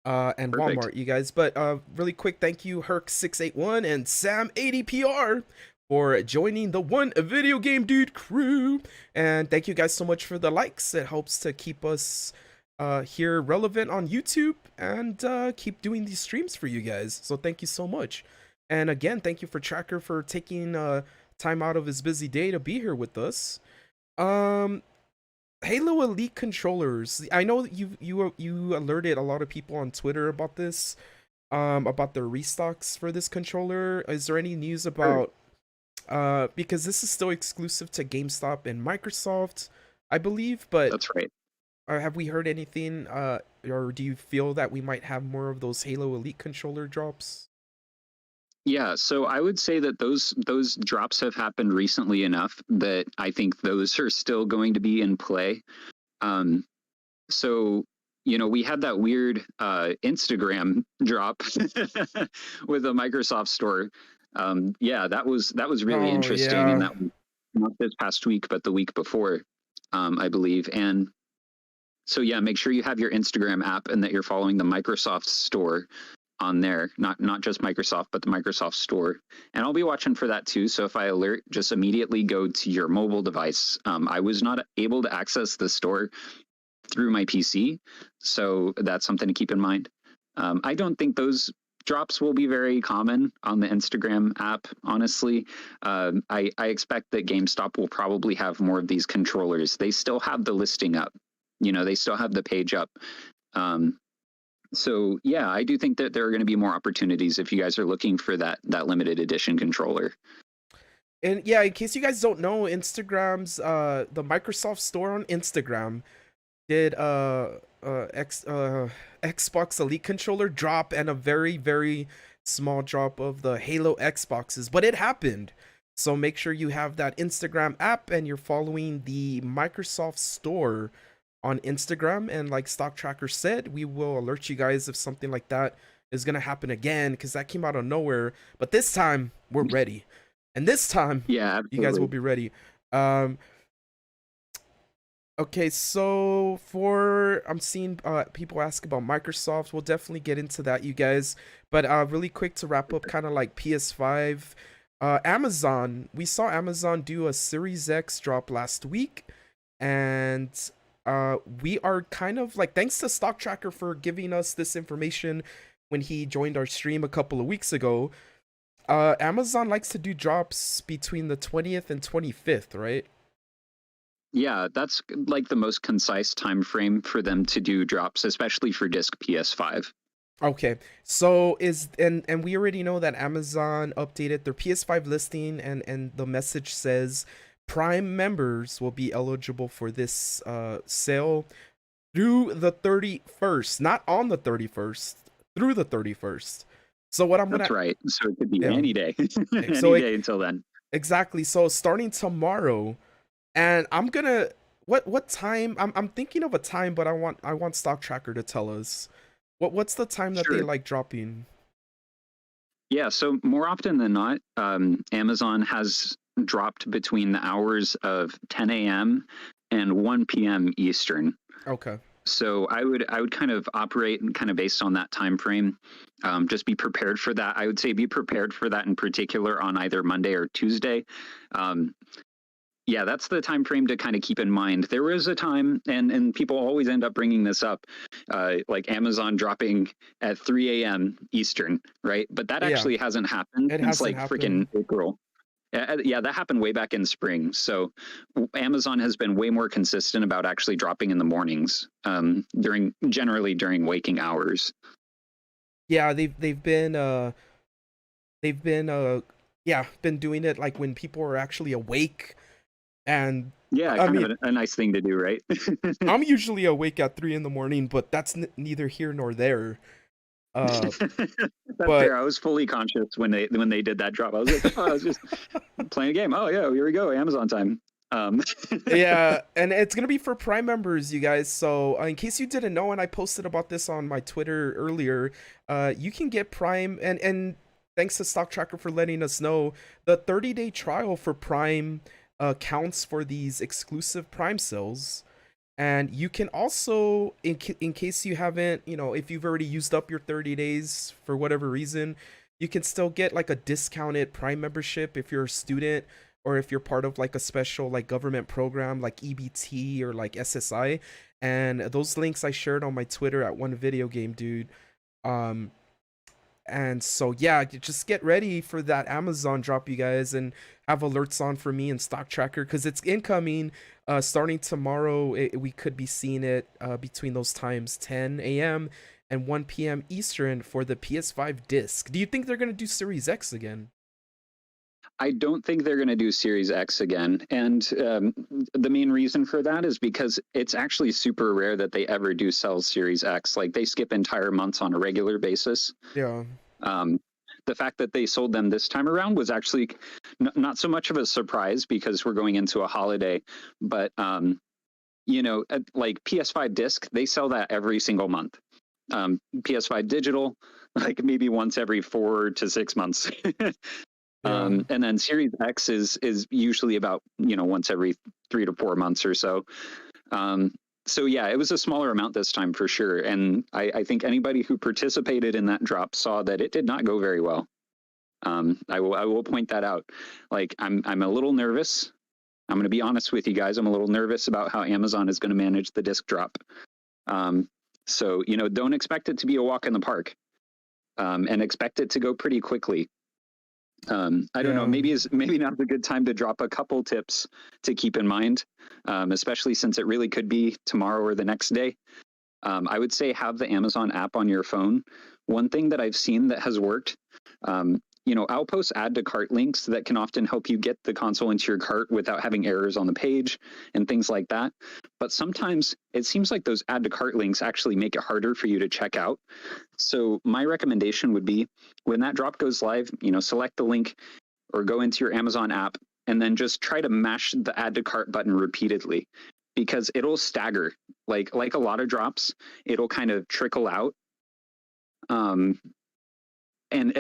and Perfect. Walmart, you guys. But really quick, thank you Herc681 and Sam80PR for joining the 1VideoGameDude crew, and thank you guys so much for the likes. It helps to keep us here relevant on YouTube and keep doing these streams for you guys. So thank you so much. And again, thank you for Tracker for taking time out of his busy day to be here with us. Um, Halo Elite controllers. I know you alerted a lot of people on Twitter about this, about the restocks for this controller. Is there any news about? Because this is still exclusive to GameStop and Microsoft, I believe. But That's right. have we heard anything? Or do you feel that we might have more of those Halo Elite controller drops? Yeah, so I would say that those drops have happened recently enough that I think those are still going to be in play. So we had that weird Instagram drop with a Microsoft store. Yeah, that was really Oh interesting, and yeah. that was not this past week, but the week before, I believe. And so yeah, make sure you have your Instagram app and that you're following the Microsoft store on there, not just Microsoft, but the Microsoft store. And I'll be watching for that too. So if I alert, just immediately go to your mobile device. I was not able to access the store through my PC, so that's something to keep in mind. I don't think those drops will be very common on the Instagram app, honestly. I expect that GameStop will probably have more of these controllers. They still have the listing up, they still have the page up. So yeah, I do think that there are going to be more opportunities if you guys are looking for that limited edition controller. And yeah, in case you guys don't know, Instagram's the Microsoft store on Instagram did Xbox Elite controller drop and a very very small drop of the Halo Xboxes, but it happened. So make sure you have that Instagram app and you're following the Microsoft store on Instagram, and like Stock Tracker said, we will alert you guys if something like that is gonna happen again, because that came out of nowhere. But this time we're ready, and this time Yeah, you guys will absolutely. be ready. Um, okay, so for I'm seeing people ask about Microsoft. We'll definitely get into that, you guys. But really quick to wrap up, kind of like PS5. Amazon. We saw Amazon do a Series X drop last week, and we are kind of like, thanks to Stock Tracker for giving us this information when he joined our stream a couple of weeks ago. Amazon likes to do drops between the 20th and 25th, right? Yeah, that's like the most concise time frame for them to do drops, especially for disc PS5. Okay, so and we already know that Amazon updated their PS5 listing, and the message says Prime members will be eligible for this sale through the 31st, not on the 31st, through the 31st. So what I'm That's gonna, right. So it could be yeah, any day, so any day until then. exactly. So starting tomorrow, and I'm gonna, what time? I'm thinking of a time, but I want Stock Tracker to tell us what's the time that they Sure. like dropping. Yeah, so more often than not, Amazon has dropped between the hours of 10 a.m. and 1 p.m. Eastern. Okay. So I would kind of operate and kind of based on that time frame. Just be prepared for that. I would say be prepared for that in particular on either Monday or Tuesday. Um, yeah, that's the time frame to kind of keep in mind. There was a time, and people always end up bringing this up, like Amazon dropping at 3 a.m. Eastern, right? But that Yeah, actually hasn't happened it since hasn't like freaking happened. April. Yeah, that happened way back in spring. So Amazon has been way more consistent about actually dropping in the mornings, generally during waking hours. Yeah, they've been yeah, been doing it like when people are actually awake, and Yeah, I kind mean, of a nice thing to do, right? I'm usually awake at 3 in the morning, but that's neither here nor there. Uh, That's but fair. I was fully conscious when they did that drop. I was like, oh, I was just playing a game. Oh yeah, here we go, Amazon time. Um, Yeah, and it's gonna be for Prime members, you guys. So in case you didn't know, and I posted about this on my Twitter earlier, you can get Prime, and thanks to Stock Tracker for letting us know, the 30-day trial for Prime counts for these exclusive Prime sales. And you can also, in case you haven't, if you've already used up your 30 days for whatever reason, you can still get like a discounted Prime membership if you're a student or if you're part of like a special like government program like EBT or like SSI. And those links I shared on my Twitter at 1VideoGameDude. Um, and so yeah, just get ready for that Amazon drop, you guys, and have alerts on for me and Stock Tracker because it's incoming. Starting tomorrow, we could be seeing it between those times, 10 a.m. and 1 p.m. Eastern for the PS5 disc. Do you think they're gonna do Series X again? I don't think they're going to do Series X again. And the main reason for that is because it's actually super rare that they ever do sell Series X. Like they skip entire months on a regular basis. Yeah. The fact that they sold them this time around was actually not so much of a surprise because we're going into a holiday. But, like PS5 disc, they sell that every single month. PS5 digital, like maybe once every 4 to 6 months. And then Series X is usually about, once every 3 to 4 months or so. So yeah, it was a smaller amount this time for sure. And I think anybody who participated in that drop saw that it did not go very well. I will point that out. Like I'm a little nervous. I'm going to be honest with you guys. I'm a little nervous about how Amazon is going to manage the disc drop. So, don't expect it to be a walk in the park, and expect it to go pretty quickly. I don't know, maybe now's a good time to drop a couple tips to keep in mind, especially since it really could be tomorrow or the next day. I would say have the Amazon app on your phone. One thing that I've seen that has worked, I'll post add to cart links that can often help you get the console into your cart without having errors on the page and things like that. But sometimes it seems like those add to cart links actually make it harder for you to check out. So my recommendation would be when that drop goes live, select the link or go into your Amazon app and then just try to mash the add to cart button repeatedly because it'll stagger. Like a lot of drops, it'll kind of trickle out.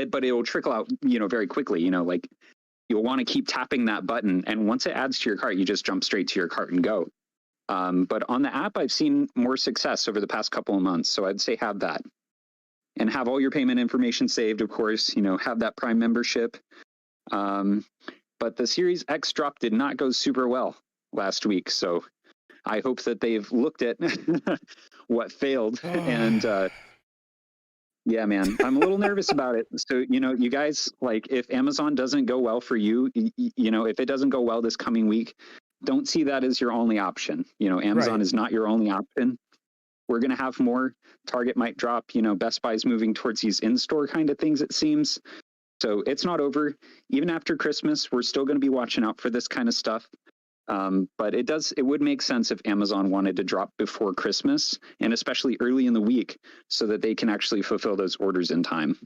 But it will trickle out, very quickly, like you'll want to keep tapping that button. And once it adds to your cart, you just jump straight to your cart and go. But on the app, I've seen more success over the past couple of months. So I'd say have that and have all your payment information saved, of course, have that Prime membership. But the Series X drop did not go super well last week. So I hope that they've looked at what failed and, yeah, man, I'm a little nervous about it. So, you guys, like if Amazon doesn't go well for you, if it doesn't go well this coming week, don't see that as your only option. Amazon is not your only option. We're going to have more. Target might drop, Best Buy's moving towards these in-store kind of things, it seems. So it's not over. Even after Christmas, we're still going to be watching out for this kind of stuff. But it would make sense if Amazon wanted to drop before Christmas and especially early in the week so that they can actually fulfill those orders in time.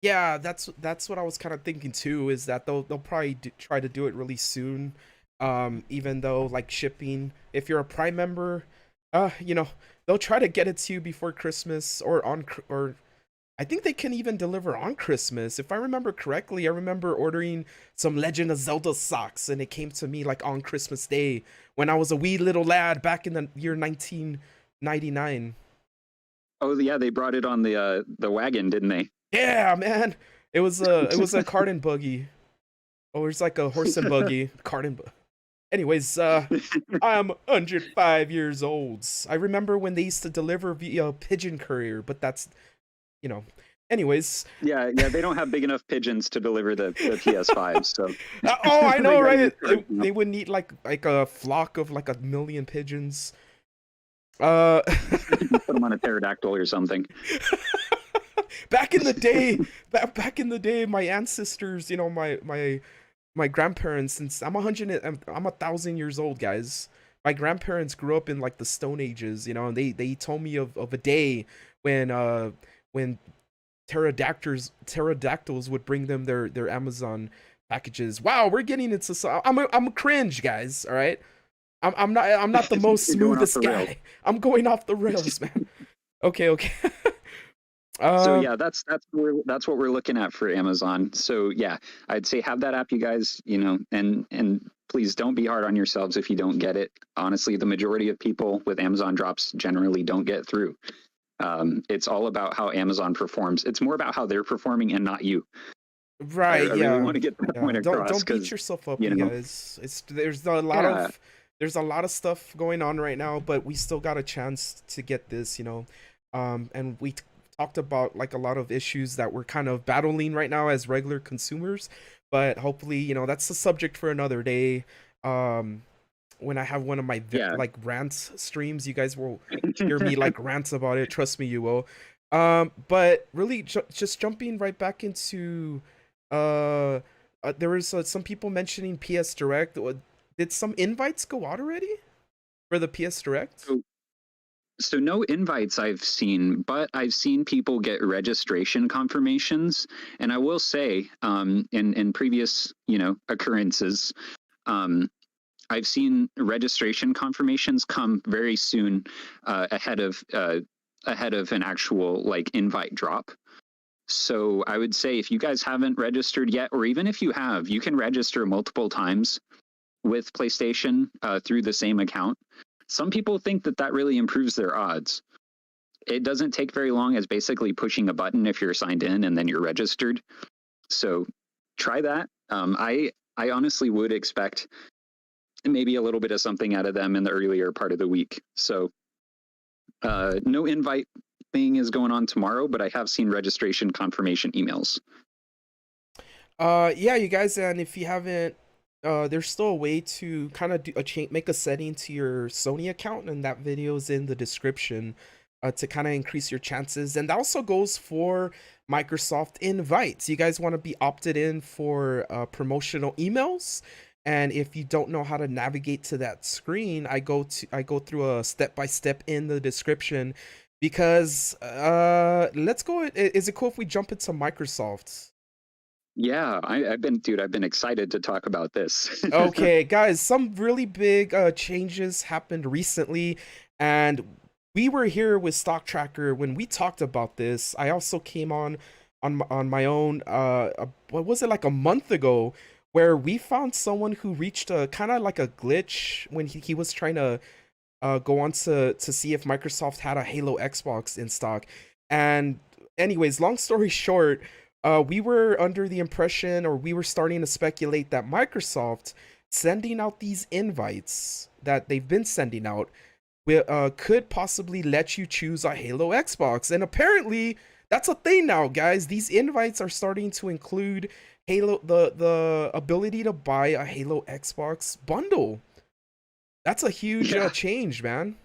Yeah, that's what I was kind of thinking too, is that they'll probably try to do it really soon. Even though like shipping, if you're a Prime member, they'll try to get it to you before Christmas or I think they can even deliver on Christmas. If I remember correctly, I remember ordering some Legend of Zelda socks and it came to me like on Christmas Day when I was a wee little lad back in the year 1999. Oh yeah, they brought it on the wagon, didn't they? Yeah, man. It was a cart and buggy. Oh, it's like a horse and buggy, cart and buggy. Anyways, I'm 105 years old. I remember when they used to deliver via pigeon courier, but that's anyways. Yeah, they don't have big enough pigeons to deliver the PS5, so. Oh, I know, right? They would need like a flock of like 1 million pigeons. Put them on a pterodactyl or something. Back in the day, my ancestors, my grandparents, since I'm 1,000 years old, guys. My grandparents grew up in like the Stone Ages, and they told me of a day when pterodactyls would bring them their Amazon packages. Wow, we're getting into so I'm a cringe, guys. All right, I'm not the most You're going off smoothest the rails. guy. I'm going off the rails, man. Okay, okay. So um, yeah, that's what we're looking at for Amazon. So yeah, I'd say have that app, you guys. You know, and please don't be hard on yourselves if you don't get it. Honestly, the majority of people with Amazon drops generally don't get through. It's all about how Amazon performs. It's more about how they're performing and not you. I right, really yeah, want to get that yeah. point across Don't beat because, yourself up, you you know, guys. It's yeah, there's a lot of stuff going on right now, but we still got a chance to get this, you know. And we talked about like a lot of issues that we're kind of battling right now as regular consumers, but hopefully, you know, that's a subject for another day. Um, when I have one of my yeah, like rants streams, you guys will hear me like rant about it. Trust me, you will. But really, just jumping right back into, uh, there was some people mentioning PS Direct. Did some invites go out already for the PS Direct? so, so no invites I've seen, but I've seen people get registration confirmations. And I will say, in previous, you know, occurrences, um, I've seen registration confirmations come very soon, ahead of an actual like invite drop. So I would say if you guys haven't registered yet, or even if you have, you can register multiple times with PlayStation through the same account. Some people think that that really improves their odds. It doesn't take very long, as basically pushing a button if you're signed in and then you're registered. So try that. I honestly would expect maybe a little bit of something out of them in the earlier part of the week. So no invite thing is going on tomorrow, but I have seen registration confirmation emails. Yeah, you guys, and if you haven't, there's still a way to kind of do a change, make a setting to your Sony account, and that video is in the description, to kind of increase your chances. And that also goes for Microsoft invites. You guys want to be opted in for promotional emails. And if you don't know how to navigate to that screen, I go through a step by step in the description. Because let's go. Is it cool if we jump into Microsoft? Yeah, I've been excited to talk about this. Okay, guys, some really big changes happened recently, and we were here with Stock Tracker when we talked about this. I also came on my own. What was it, like a month ago, where we found someone who reached a kind of like a glitch when he was trying to go on to see if Microsoft had a Halo Xbox in stock. And anyways, long story short, we were under the impression, or we were starting to speculate, that Microsoft sending out these invites that they've been sending out could possibly let you choose a Halo Xbox. And apparently, that's a thing now, guys. These invites are starting to include Halo, the ability to buy a Halo Xbox bundle. That's a huge Yeah, change, man.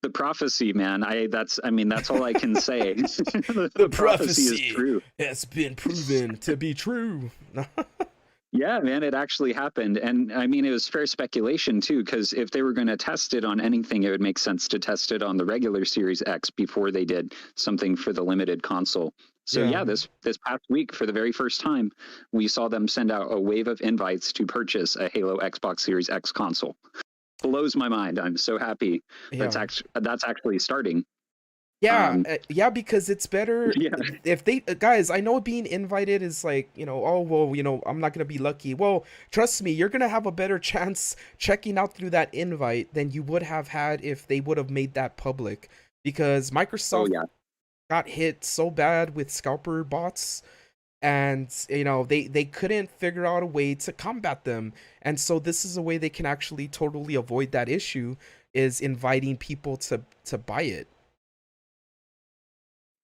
the prophecy, man. I mean, that's all I can say. The The prophecy is prophecy true. has been proven to be true. Yeah, man, it actually happened. And I mean, it was fair speculation too, because if they were going to test it on anything, it would make sense to test it on the regular Series X before they did something for the limited console. So Yeah. yeah, this past week, for the very first time, we saw them send out a wave of invites to purchase a Halo Xbox Series X console. Blows my mind. I'm so happy Yeah. that's actually starting. Yeah, Um, yeah, because it's better yeah, if they guys, I know being invited is like, you know, oh well, you know, I'm not gonna be lucky. Well, trust me, you're gonna have a better chance checking out through that invite than you would have had if they would have made that public. Because oh Microsoft yeah, got hit so bad with scalper bots, and you know, they couldn't figure out a way to combat them. And so this is a way they can actually totally avoid that issue, is inviting people to buy it.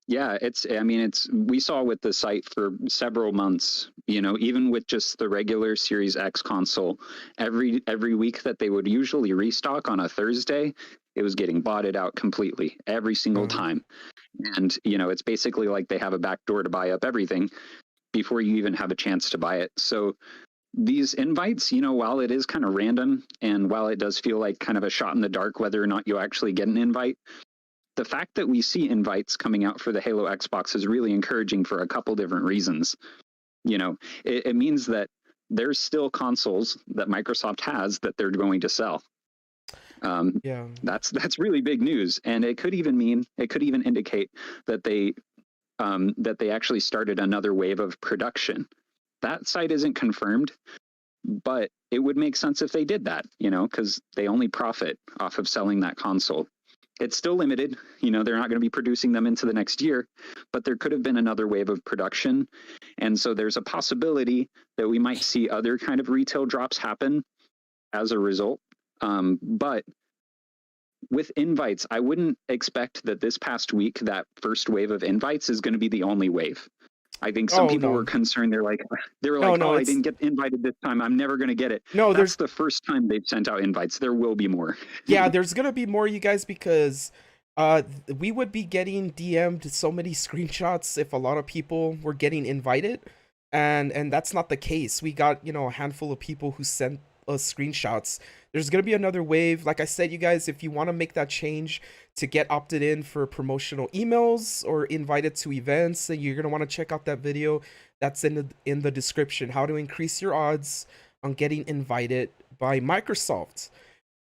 yeah. I mean, we saw with the site for several months, you know, even with just the regular Series X console, every week that they would usually restock on a Thursday, it was getting botted out completely every single Uh, time. And, you know, it's basically like they have a back door to buy up everything before you even have a chance to buy it. So these invites, you know, while it is kind of random and while it does feel like kind of a shot in the dark whether or not you actually get an invite, the fact that we see invites coming out for the Halo Xbox is really encouraging for a couple different reasons. It means that there's still consoles that Microsoft has that they're going to sell. Yeah. That's really big news, and it could even indicate that they actually started another wave of production. That site isn't confirmed, but it would make sense if they did that, because they only profit off of selling that console. It's still limited, they're not going to be producing them into the next year, but there could have been another wave of production. And so there's a possibility that we might see other kind of retail drops happen as a result. But with invites, I wouldn't expect that this past week, that first wave of invites is going to be the only wave. I think some people were concerned. They were like, oh, I didn't get invited this time. I'm never going to get it. No, that's the first time they've sent out invites. There will be more. Yeah, there's going to be more, you guys, because we would be getting DM'd so many screenshots if a lot of people were getting invited. And that's not the case. We got, a handful of people who sent us screenshots. There's going to be another wave. Like I said, you guys, if you want to make that change to get opted in for promotional emails or invited to events, then you're going to want to check out that video that's in the description, how to increase your odds on getting invited by Microsoft.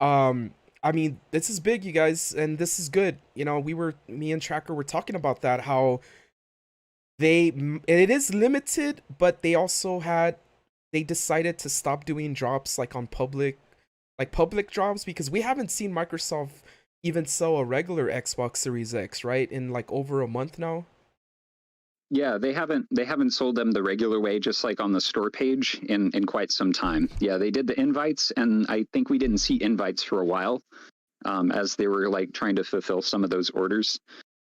I mean, this is big, you guys, and this is good. Me and Tracker were talking about that, how it is limited, but they decided to stop doing drops like on public drops, because we haven't seen Microsoft even sell a regular Xbox Series X, right? In like over a month now. Yeah, they haven't sold them the regular way, just like on the store page in quite some time. Yeah, they did the invites, and I think we didn't see invites for a while, as they were like trying to fulfill some of those orders.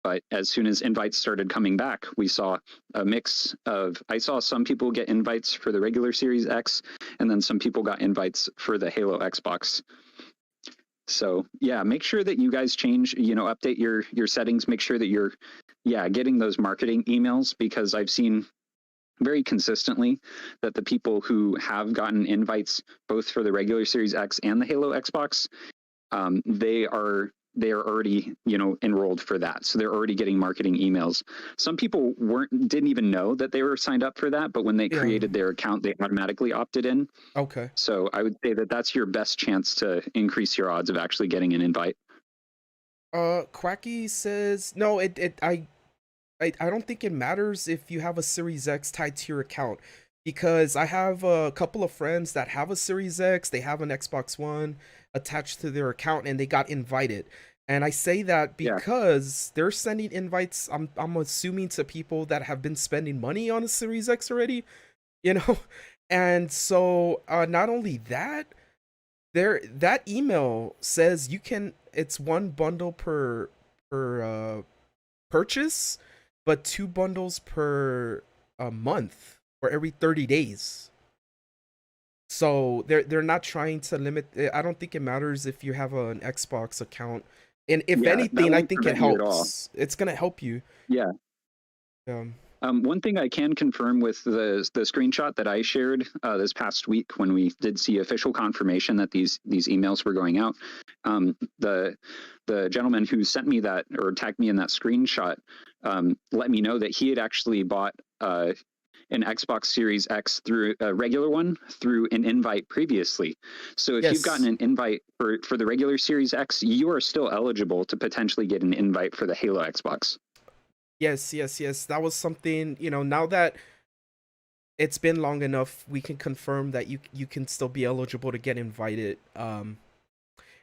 But as soon as invites started coming back, we saw a mix of, I saw some people get invites for the regular Series X, and then some people got invites for the Halo Xbox. So yeah, make sure that you guys change, update your settings, make sure that you're, getting those marketing emails, because I've seen very consistently that the people who have gotten invites both for the regular Series X and the Halo Xbox, they are already, enrolled for that. So they're already getting marketing emails. Some people didn't even know that they were signed up for that, but when they created their account, they automatically opted in. Okay. So I would say that that's your best chance to increase your odds of actually getting an invite. Quacky says, no, I don't think it matters if you have a Series X tied to your account, because I have a couple of friends that have a Series X, they have an Xbox One attached to their account, and they got invited. And I say that because they're sending invites, I'm assuming, to people that have been spending money on a Series X already, And so not only that, that email says it's one bundle per purchase, but 2 bundles per month or every 30 days. So they're not trying to limit. I don't think it matters if you have an Xbox account, and if anything, I think it helps. It's gonna help you. Yeah. One thing I can confirm with the screenshot that I shared this past week, when we did see official confirmation that these emails were going out, the gentleman who sent me that, or tagged me in that screenshot, let me know that he had actually bought an Xbox Series X through a regular one through an invite previously. So if you've gotten an invite for the regular Series X, you are still eligible to potentially get an invite for the Halo Xbox. Yes. That was something, now that it's been long enough, we can confirm that you can still be eligible to get invited. And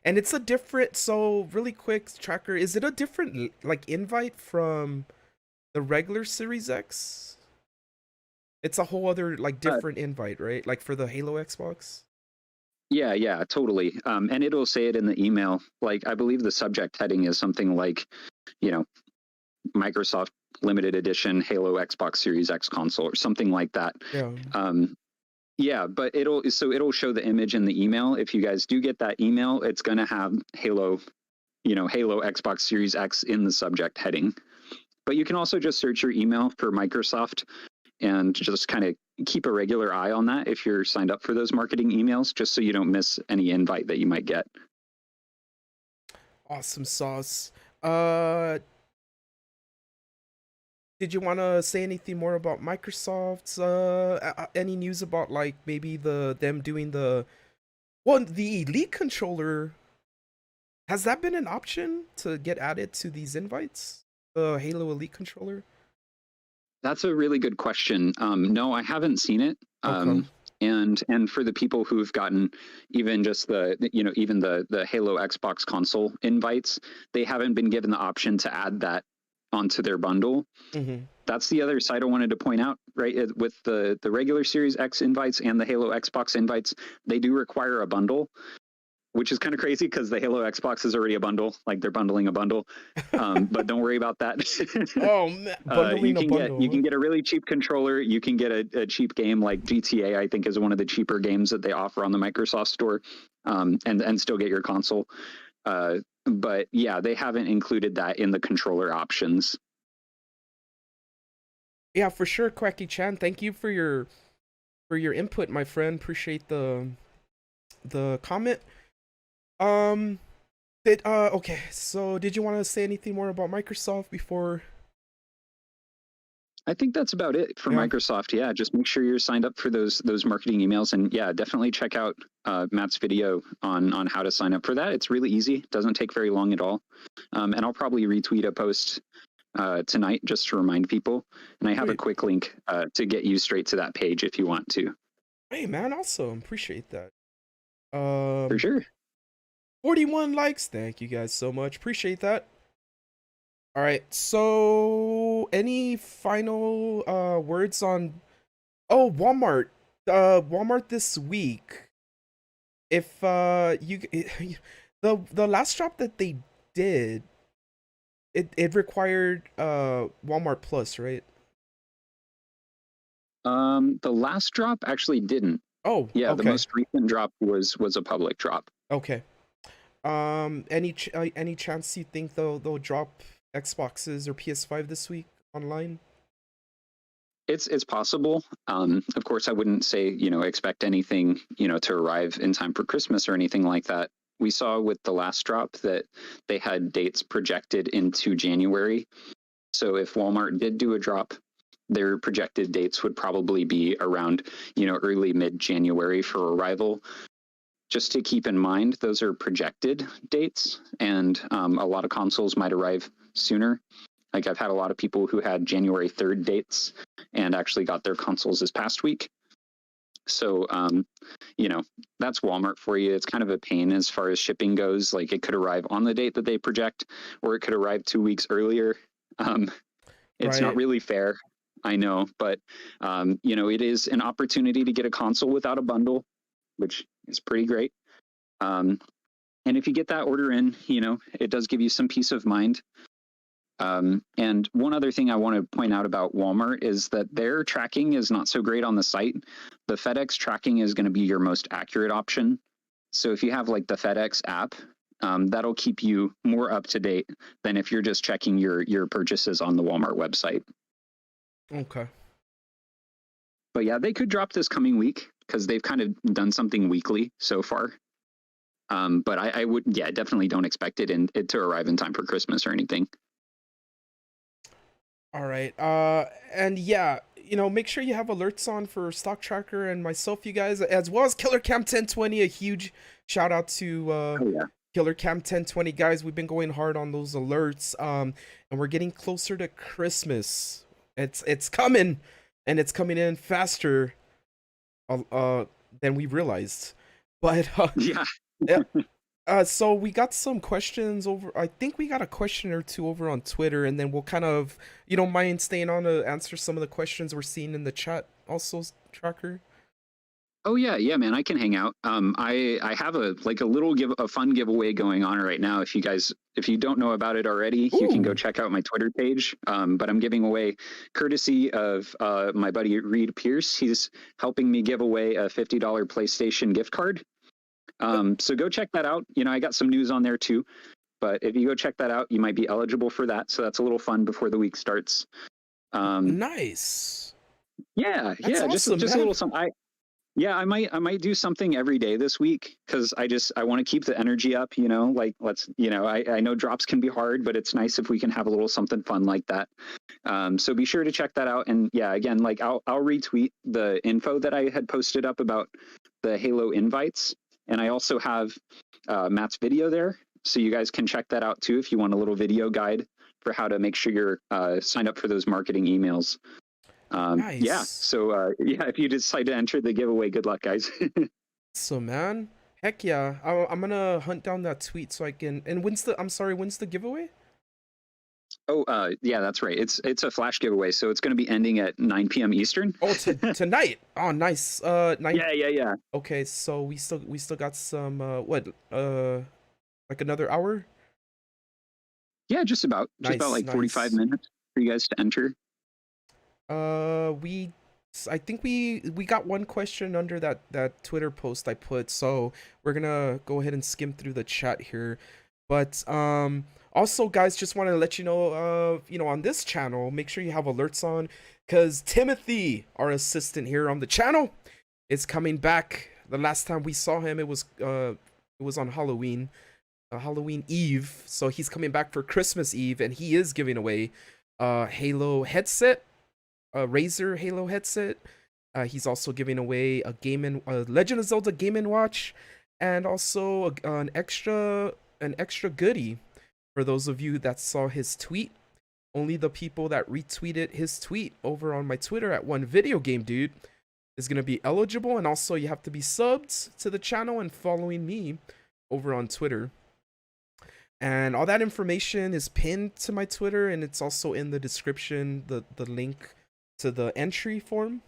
it's a different, so really quick, Tracker, is it a different like invite from the regular Series X? It's a whole other like different invite, right? Like for the Halo Xbox? Yeah, totally. And it'll say it in the email. Like, I believe the subject heading is something like, Microsoft limited edition Halo Xbox Series X console or something like that. Yeah. But it'll show the image in the email. If you guys do get that email, it's going to have Halo Xbox Series X in the subject heading. But you can also just search your email for Microsoft and just kind of keep a regular eye on that if you're signed up for those marketing emails, just so you don't miss any invite that you might get. Awesome sauce. did you want to say anything more about Microsoft's any news about like maybe them doing the Elite controller? Has that been an option to get added to these invites? The Halo Elite controller? That's a really good question. No, I haven't seen it. Okay. And for the people who've gotten even just even the Halo Xbox console invites, they haven't been given the option to add that onto their bundle. Mm-hmm. That's the other side I wanted to point out, right? With the regular Series X invites and the Halo Xbox invites, they do require a bundle, which is kind of crazy because the Halo Xbox is already a bundle, like they're bundling a bundle. But don't worry about that. Oh man, bundling a bundle. You can get a really cheap controller. You can get a cheap game like GTA. I think is one of the cheaper games that they offer on the Microsoft Store, and still get your console. But yeah, they haven't included that in the controller options. Yeah, for sure, Quacky Chan. Thank you for your input, my friend. Appreciate the comment. Okay, so did you want to say anything more about Microsoft before? I think that's about it for Yeah. Microsoft. Yeah, just make sure you're signed up for those marketing emails, and yeah, definitely check out Matt's video on how to sign up for that. It's really easy; it doesn't take very long at all. And I'll probably retweet a post tonight just to remind people. And I have a quick link to get you straight to that page if you want to. Hey man, awesome. Appreciate that. For sure. 41 likes. Thank you guys so much. Appreciate that. All right. So, any final words on Walmart? Walmart this week. If the last drop that they did, it required Walmart Plus, right? The last drop actually didn't. Oh, yeah, okay. the most recent drop was a public drop. Okay. Any chance you think they'll drop Xboxes or PS5 this week online? It's possible. Of course, I wouldn't say expect anything to arrive in time for Christmas or anything like that. We saw with the last drop that they had dates projected into January. So if Walmart did do a drop, their projected dates would probably be around early mid-January for arrival. Just to keep in mind, those are projected dates, and a lot of consoles might arrive sooner. Like I've had a lot of people who had January 3rd dates and actually got their consoles this past week. So, that's Walmart for you. It's kind of a pain as far as shipping goes. Like it could arrive on the date that they project, or it could arrive 2 weeks earlier. It's not really fair, I know, but it is an opportunity to get a console without a bundle, which is pretty great. And if you get that order in, it does give you some peace of mind. And one other thing I want to point out about Walmart is that their tracking is not so great on the site. The FedEx tracking is going to be your most accurate option. So if you have like the FedEx app, that'll keep you more up to date than if you're just checking your purchases on the Walmart website. Okay. But yeah, they could drop this coming week because they've kind of done something weekly so far. But I would, definitely don't expect it to arrive in time for Christmas or anything. All right. And yeah, make sure you have alerts on for Stock Tracker and myself, you guys, as well as Killer Cam 1020. A huge shout out to Killer Cam 1020, guys. We've been going hard on those alerts. And we're getting closer to Christmas. It's coming, and it's coming in faster than we realized. But yeah. So we got some questions over. I think we got a question or two over on Twitter, and then we'll kind of, you don't mind staying on to answer some of the questions we're seeing in the chat also, Tracker? Oh yeah, man, I can hang out. I have a little fun giveaway going on right now. If you don't know about it already, you can go check out my Twitter page. But I'm giving away, courtesy of my buddy Reed Pierce. He's helping me give away a $50 PlayStation gift card. So go check that out. I got some news on there too. But if you go check that out, you might be eligible for that. So that's a little fun before the week starts. Nice. Yeah, That's just awesome, a little something. Yeah, I might do something every day this week because I want to keep the energy up, like let's, I know drops can be hard, but it's nice if we can have a little something fun like that. So be sure to check that out. And yeah, again, like I'll retweet the info that I had posted up about the Halo invites. And I also have Matt's video there. So you guys can check that out too if you want a little video guide for how to make sure you're signed up for those marketing emails. Yeah, Nice. so yeah, if you decide to enter the giveaway, good luck, guys. So man, heck yeah. I'm gonna hunt down that tweet so I can. And when's the giveaway? Oh, yeah, that's right. It's a flash giveaway, so it's going to be ending at 9 p.m. Eastern. Oh, tonight. Oh, nice. Nine. Yeah. Okay, so we still got some what like another hour? Yeah, just about Nice, like 45 nice. minutes for you guys to enter. We I think we got one question under that Twitter post I put, so we're gonna go ahead and skim through the chat here. But also guys, just want to let you know on this channel, make sure you have alerts on cuz Timothy, our assistant here on the channel, is coming back. The last time we saw him it was on Halloween, Halloween Eve. So he's coming back for Christmas Eve and he is giving away a Halo headset, a RAZER Halo headset. He's also giving away a Legend of Zelda Game & Watch, and also an extra goodie for those of you that saw his tweet. Only the people that retweeted his tweet over on my Twitter at 1VideoGameDude is gonna be eligible, and also you have to be subbed to the channel and following me over on Twitter. And all that information is pinned to my Twitter, and it's also in the description, the link to the entry form.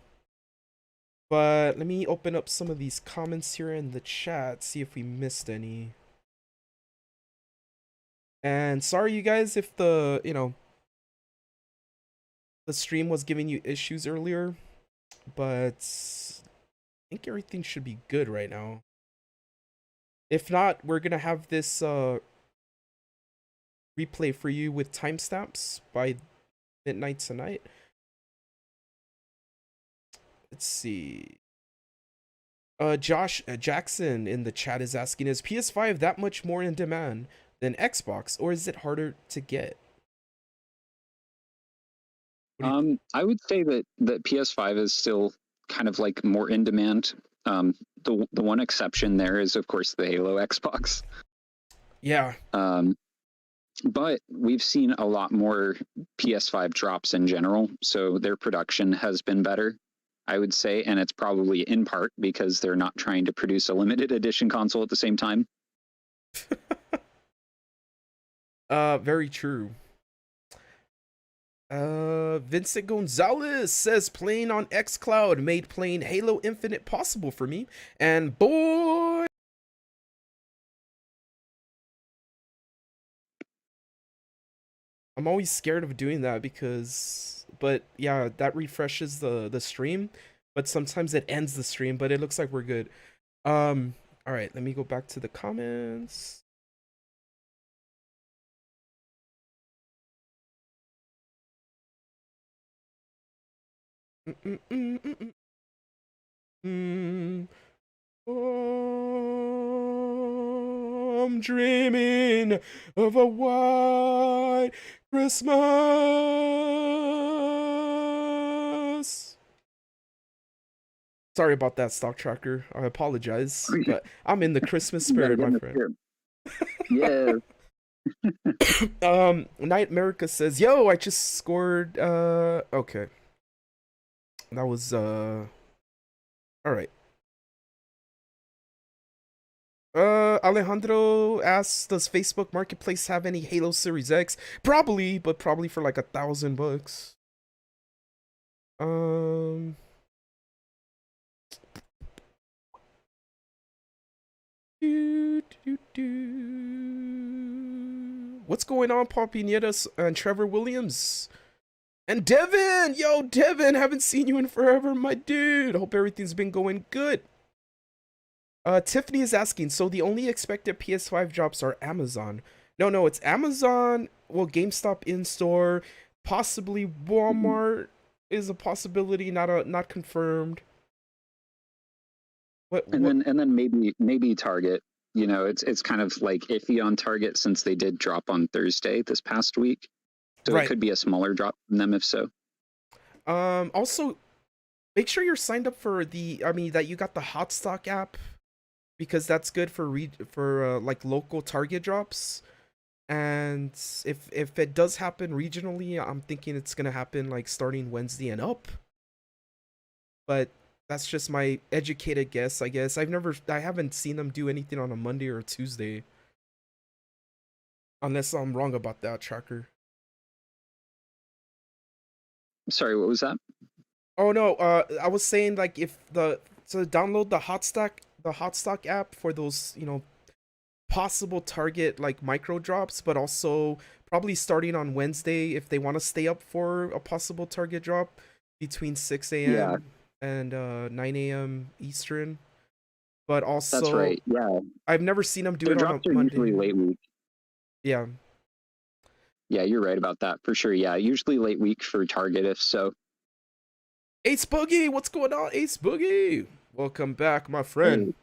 But let me open up some of these comments here in the chat, see if we missed any. And sorry you guys if the stream was giving you issues earlier, but I think everything should be good right now. If not, we're gonna have this replay for you with timestamps by midnight tonight. Let's see. Josh Jackson in the chat is asking, is PS5 that much more in demand than Xbox, or is it harder to get? I would say that PS5 is still kind of like more in demand. The one exception there is, of course, the Halo Xbox. Yeah. But we've seen a lot more PS5 drops in general, so their production has been better, I would say, and it's probably in part because they're not trying to produce a limited edition console at the same time. Very true. Vincent Gonzalez says playing on xCloud made playing Halo Infinite possible for me, and boy, I'm always scared of doing that but yeah, that refreshes the stream, but sometimes it ends the stream, but it looks like we're good. All right, let me go back to the comments. I'm dreaming of a white Christmas. Sorry about that, Stock Tracker. I apologize, but I'm in the Christmas spirit, my friend. Yeah. Night America says, "Yo, I just scored." Okay, that was all right. Alejandro asks, "Does Facebook Marketplace have any Halo Series X?" Probably, but probably for like $1,000. What's going on, Paul Pinedas and Trevor Williams? And Devin! Yo, Devin! Haven't seen you in forever, my dude! Hope everything's been going good. Tiffany is asking, so the only expected PS5 drops are Amazon? No, it's Amazon, well, GameStop in-store, possibly Walmart is a possibility, not confirmed. And what? then maybe Target. You know, it's kind of like iffy on Target since they did drop on Thursday this past week. So it Right. could be a smaller drop from them if so. Also, make sure you're signed up for I mean, that you got the Hot Stock app because that's good for like local Target drops. And if it does happen regionally, I'm thinking it's gonna happen like starting Wednesday and up. But that's just my educated guess, I guess. I haven't seen them do anything on a Monday or a Tuesday, unless I'm wrong about that, Tracker. Sorry, what was that? Oh no, I was saying like if the to download the Hot Stock app for those, possible Target like micro drops, but also probably starting on Wednesday if they want to stay up for a possible Target drop between 6 Yeah, a.m. and 9 a.m. Eastern. But that's also, right. Yeah, I've never seen them do their it on a drops are usually Monday. late week. Yeah. Yeah, you're right about that for sure. Yeah, usually late week for Target if so. Ace Boogie, what's going on, Ace Boogie? Welcome back, my friend.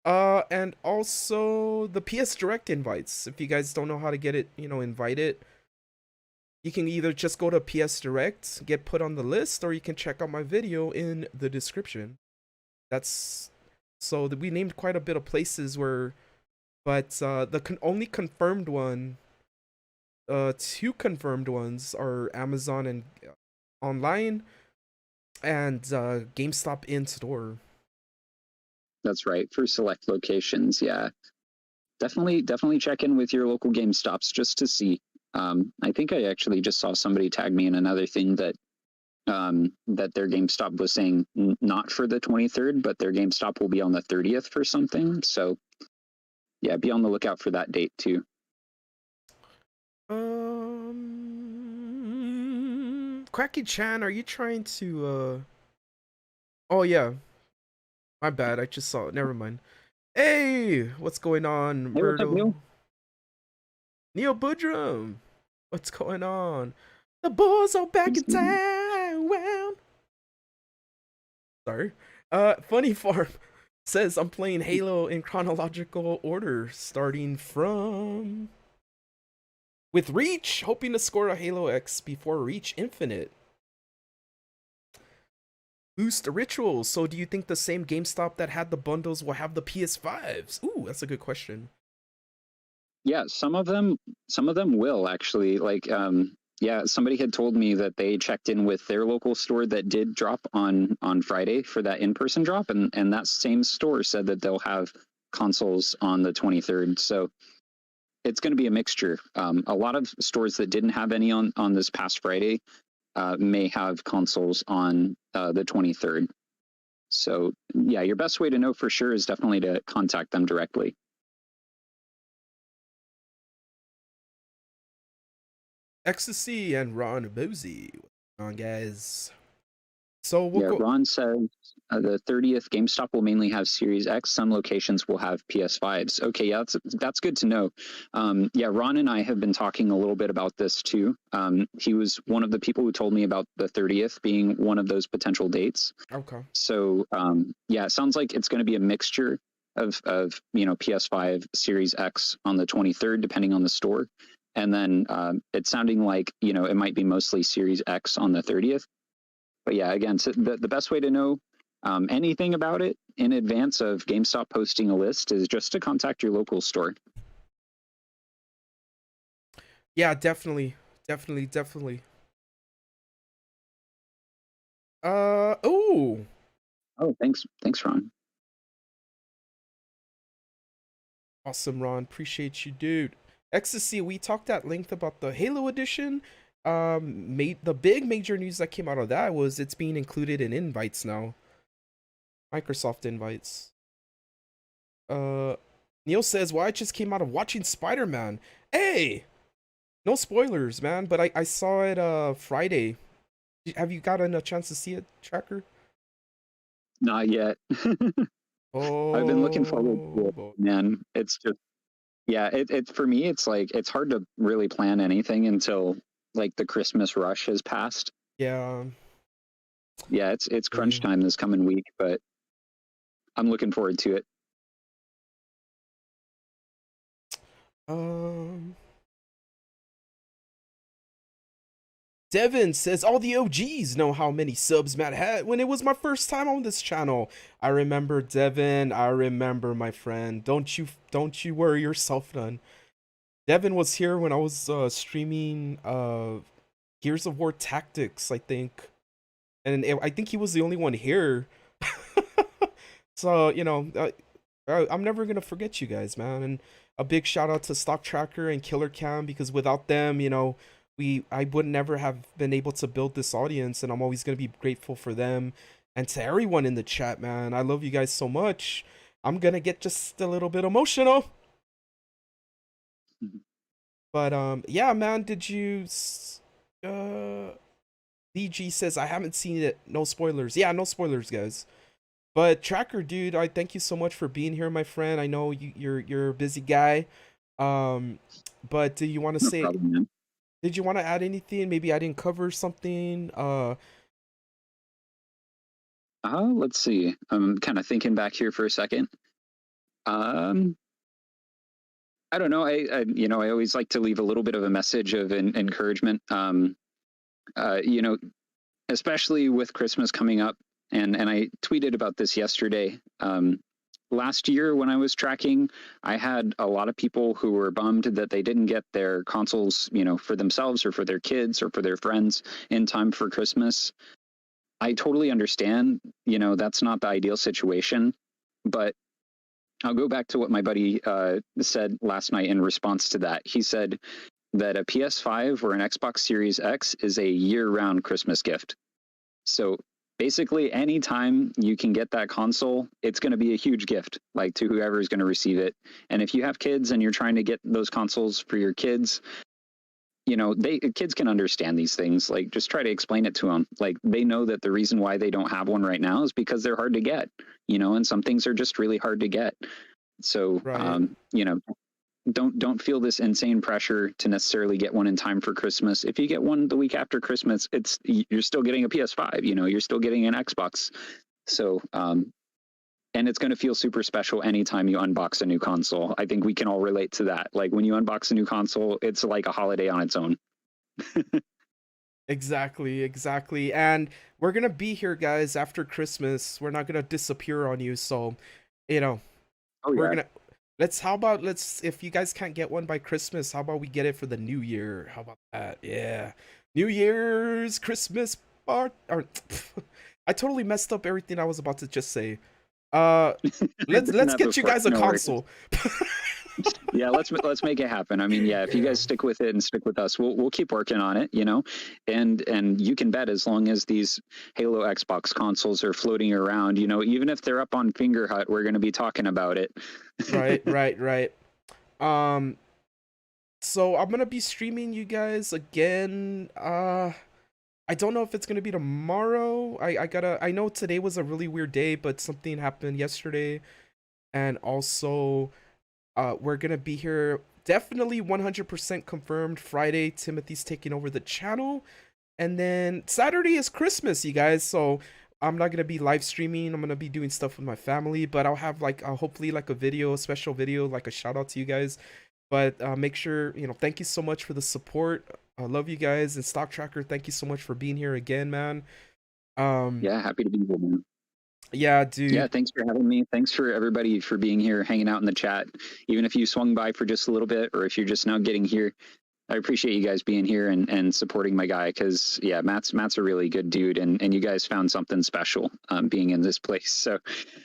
Hey, And also the PS Direct invites. If you guys don't know how to get it, invite it, you can either just go to PS Direct, get put on the list, or you can check out my video in the description. That's so that we named quite a bit of places where, but only confirmed one, two confirmed ones are Amazon and online and GameStop in store. that's right. For select locations, yeah. Definitely check in with your local GameStops just to see. I think I actually just saw somebody tag me in another thing that that their GameStop was saying not for the 23rd, but their GameStop will be on the 30th for something. So yeah, be on the lookout for that date too. Quacky Chan, are you trying to? Oh yeah, my bad. I just saw it. Never mind. Hey, what's going on, Hey, what's up, Neil? Myrtle? Neil Budrum, what's going on? The boys are back in town. Sorry. Funny Farm says I'm playing Halo in chronological order, starting from with Reach, hoping to score a Halo X before Reach Infinite. Boost rituals. So, do you think the same GameStop that had the bundles will have the PS5s? Ooh, that's a good question. Yeah, some of them will actually. Like, yeah, somebody had told me that they checked in with their local store that did drop on Friday for that in-person drop, and that same store said that they'll have consoles on the 23rd. So it's going to be a mixture. A lot of stores that didn't have any on this past Friday may have consoles on the 23rd. So yeah, your best way to know for sure is definitely to contact them directly. Ecstasy and Ron Bosey. What's going on, guys? So we'll Yeah, go. Ron says the 30th GameStop will mainly have Series X. Some locations will have PS5s. Okay, yeah, that's good to know. Yeah, Ron and I have been talking a little bit about this too. He was one of the people who told me about the 30th being one of those potential dates. Okay. So yeah, it sounds like it's going to be a mixture of PS5 Series X on the 23rd, depending on the store, and then it's sounding like it might be mostly Series X on the 30th. But yeah, again, so the best way to know anything about it in advance of GameStop posting a list is just to contact your local store. Yeah, definitely, definitely, definitely. Oh, Oh, thanks, Ron. awesome, Ron. Appreciate you, dude. Ecstasy. We talked at length about the Halo edition. Made the big major news that came out of that was it's being included in invites now. Microsoft invites. Uh, Neil says, "Well, I just came out of watching Spider Man. Hey, no spoilers, man. But I saw it Friday. Have you gotten a chance to see it, Tracker? Not yet. I've been looking forward to Oh, it, boy. man. It's just yeah, it for me it's like it's hard to really plan anything until like the Christmas rush has passed. Yeah. Yeah, it's Feel crunch you. time this coming week, but I'm looking forward to it. Um, Devin says all the OGs know how many subs Matt had when it was my first time on this channel. I remember, Devin. I remember, my friend. Don't you worry yourself none. Devin was here when I was streaming Gears of War Tactics, I think, and I think he was the only one here. So I'm never gonna forget you guys, man. And a big shout out to Stock Tracker and Killer Cam, because without them, I would never have been able to build this audience, and I'm always gonna be grateful for them and to everyone in the chat, man. I love you guys so much. I'm gonna get just a little bit emotional. But yeah, man, did you DG says I haven't seen it. No spoilers. Yeah, no spoilers, guys. But Tracker, dude, I thank you so much for being here, my friend. I know you're a busy guy. Um, but do you want to No say? problem, man. Did you want to add anything? Maybe I didn't cover something. Let's see. I'm kind of thinking back here for a second. I don't know. I always like to leave a little bit of a message of encouragement. Especially with Christmas coming up, and I tweeted about this yesterday. Last year when I was tracking, I had a lot of people who were bummed that they didn't get their consoles, for themselves or for their kids or for their friends in time for Christmas. I totally understand, that's not the ideal situation, but I'll go back to what my buddy said last night in response to that. He said that a PS5 or an Xbox Series X is a year-round Christmas gift. So basically, anytime you can get that console, it's going to be a huge gift, like to whoever is going to receive it. And if you have kids and you're trying to get those consoles for your kids, kids can understand these things. Like, just try to explain it to them. Like, they know that the reason why they don't have one right now is because they're hard to get, and some things are just really hard to get. So, right. don't feel this insane pressure to necessarily get one in time for Christmas. If you get one the week after Christmas, you're still getting a PS5, you're still getting an Xbox. So, and it's going to feel super special anytime you unbox a new console. I think we can all relate to that. Like, when you unbox a new console, it's like a holiday on its own. Exactly. And we're gonna be here, guys, after Christmas. We're not gonna disappear on you. So, you know, Oh we're yeah. gonna let's if you guys can't get one by Christmas, how about we get it for the new year? How about that? Yeah. New Year's Christmas part or I totally messed up everything I was about to just say. I've done Let's that get you before. guys a No worries. console. Yeah, let's make it happen. I mean, yeah, if you Yeah. guys stick with it and stick with us, we'll keep working on it, and you can bet, as long as these Halo Xbox consoles are floating around, even if they're up on Finger Hut, we're going to be talking about it. Right. Um so I'm gonna be streaming you guys again. I don't know if it's gonna be tomorrow. I know today was a really weird day, but something happened yesterday. And also, we're gonna be here definitely 100% confirmed. Friday, Timothy's taking over the channel. And then Saturday is Christmas, you guys. So I'm not gonna be live streaming. I'm gonna be doing stuff with my family, but I'll have like hopefully like a special video, like a shout out to you guys. But make sure, thank you so much for the support. I love you guys. And Stock Tracker, thank you so much for being here again, man. Um, Yeah, happy to be here, man. yeah, Yeah, dude. thanks for having me. Thanks for everybody for being here, hanging out in the chat. Even if you swung by for just a little bit, or if you're just now getting here, I appreciate you guys being here and supporting my guy, because yeah, Matt's a really good dude, and you guys found something special being in this place. So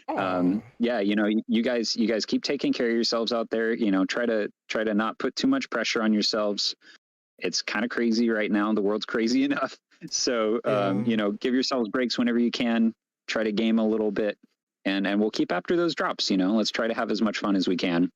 Oh, yeah, you guys keep taking care of yourselves out there. Try to not put too much pressure on yourselves. It's kind of crazy right now. The world's crazy enough. So yeah. give yourselves breaks whenever you can. Try to game a little bit, and we'll keep after those drops. Let's try to have as much fun as we can.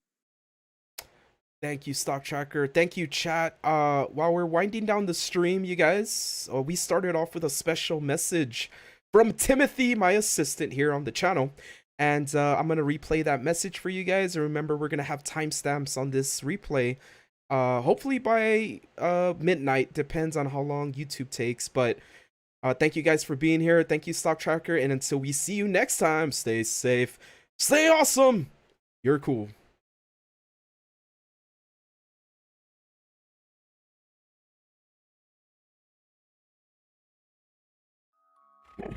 Thank you, Stock Tracker. Thank you, chat. While we're winding down the stream, you guys, we started off with a special message from Timothy, my assistant here on the channel. And I'm going to replay that message for you guys. And remember, we're going to have timestamps on this replay. Hopefully by midnight. Depends on how long YouTube takes. But thank you guys for being here. Thank you, Stock Tracker. And until we see you next time, stay safe. Stay awesome. You're cool. I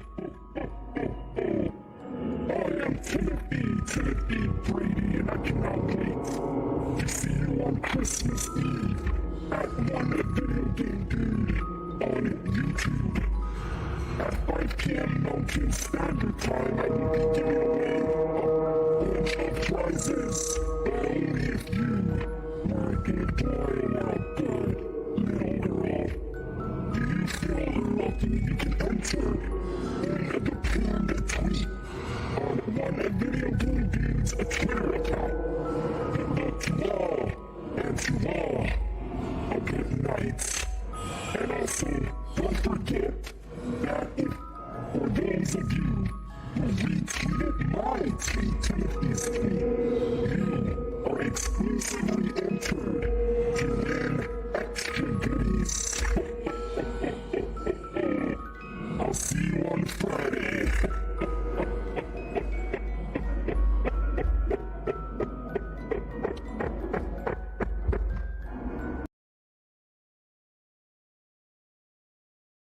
am Timothy Brady, and I cannot wait to see you on Christmas Eve at 1VideoGameDude on YouTube. At 5 p.m. Mountain Standard Time, I will be giving away a bunch of prizes, but only if you were a good boy or a good little girl. Do you feel lucky you can enter in the pinned tweet on 1VideoGameDude's Twitter account? Good luck to all, and to all, a good night. And also, don't forget that if, for those of you who retweeted my tweet, Timothy's tweet, you are exclusively entered to win extra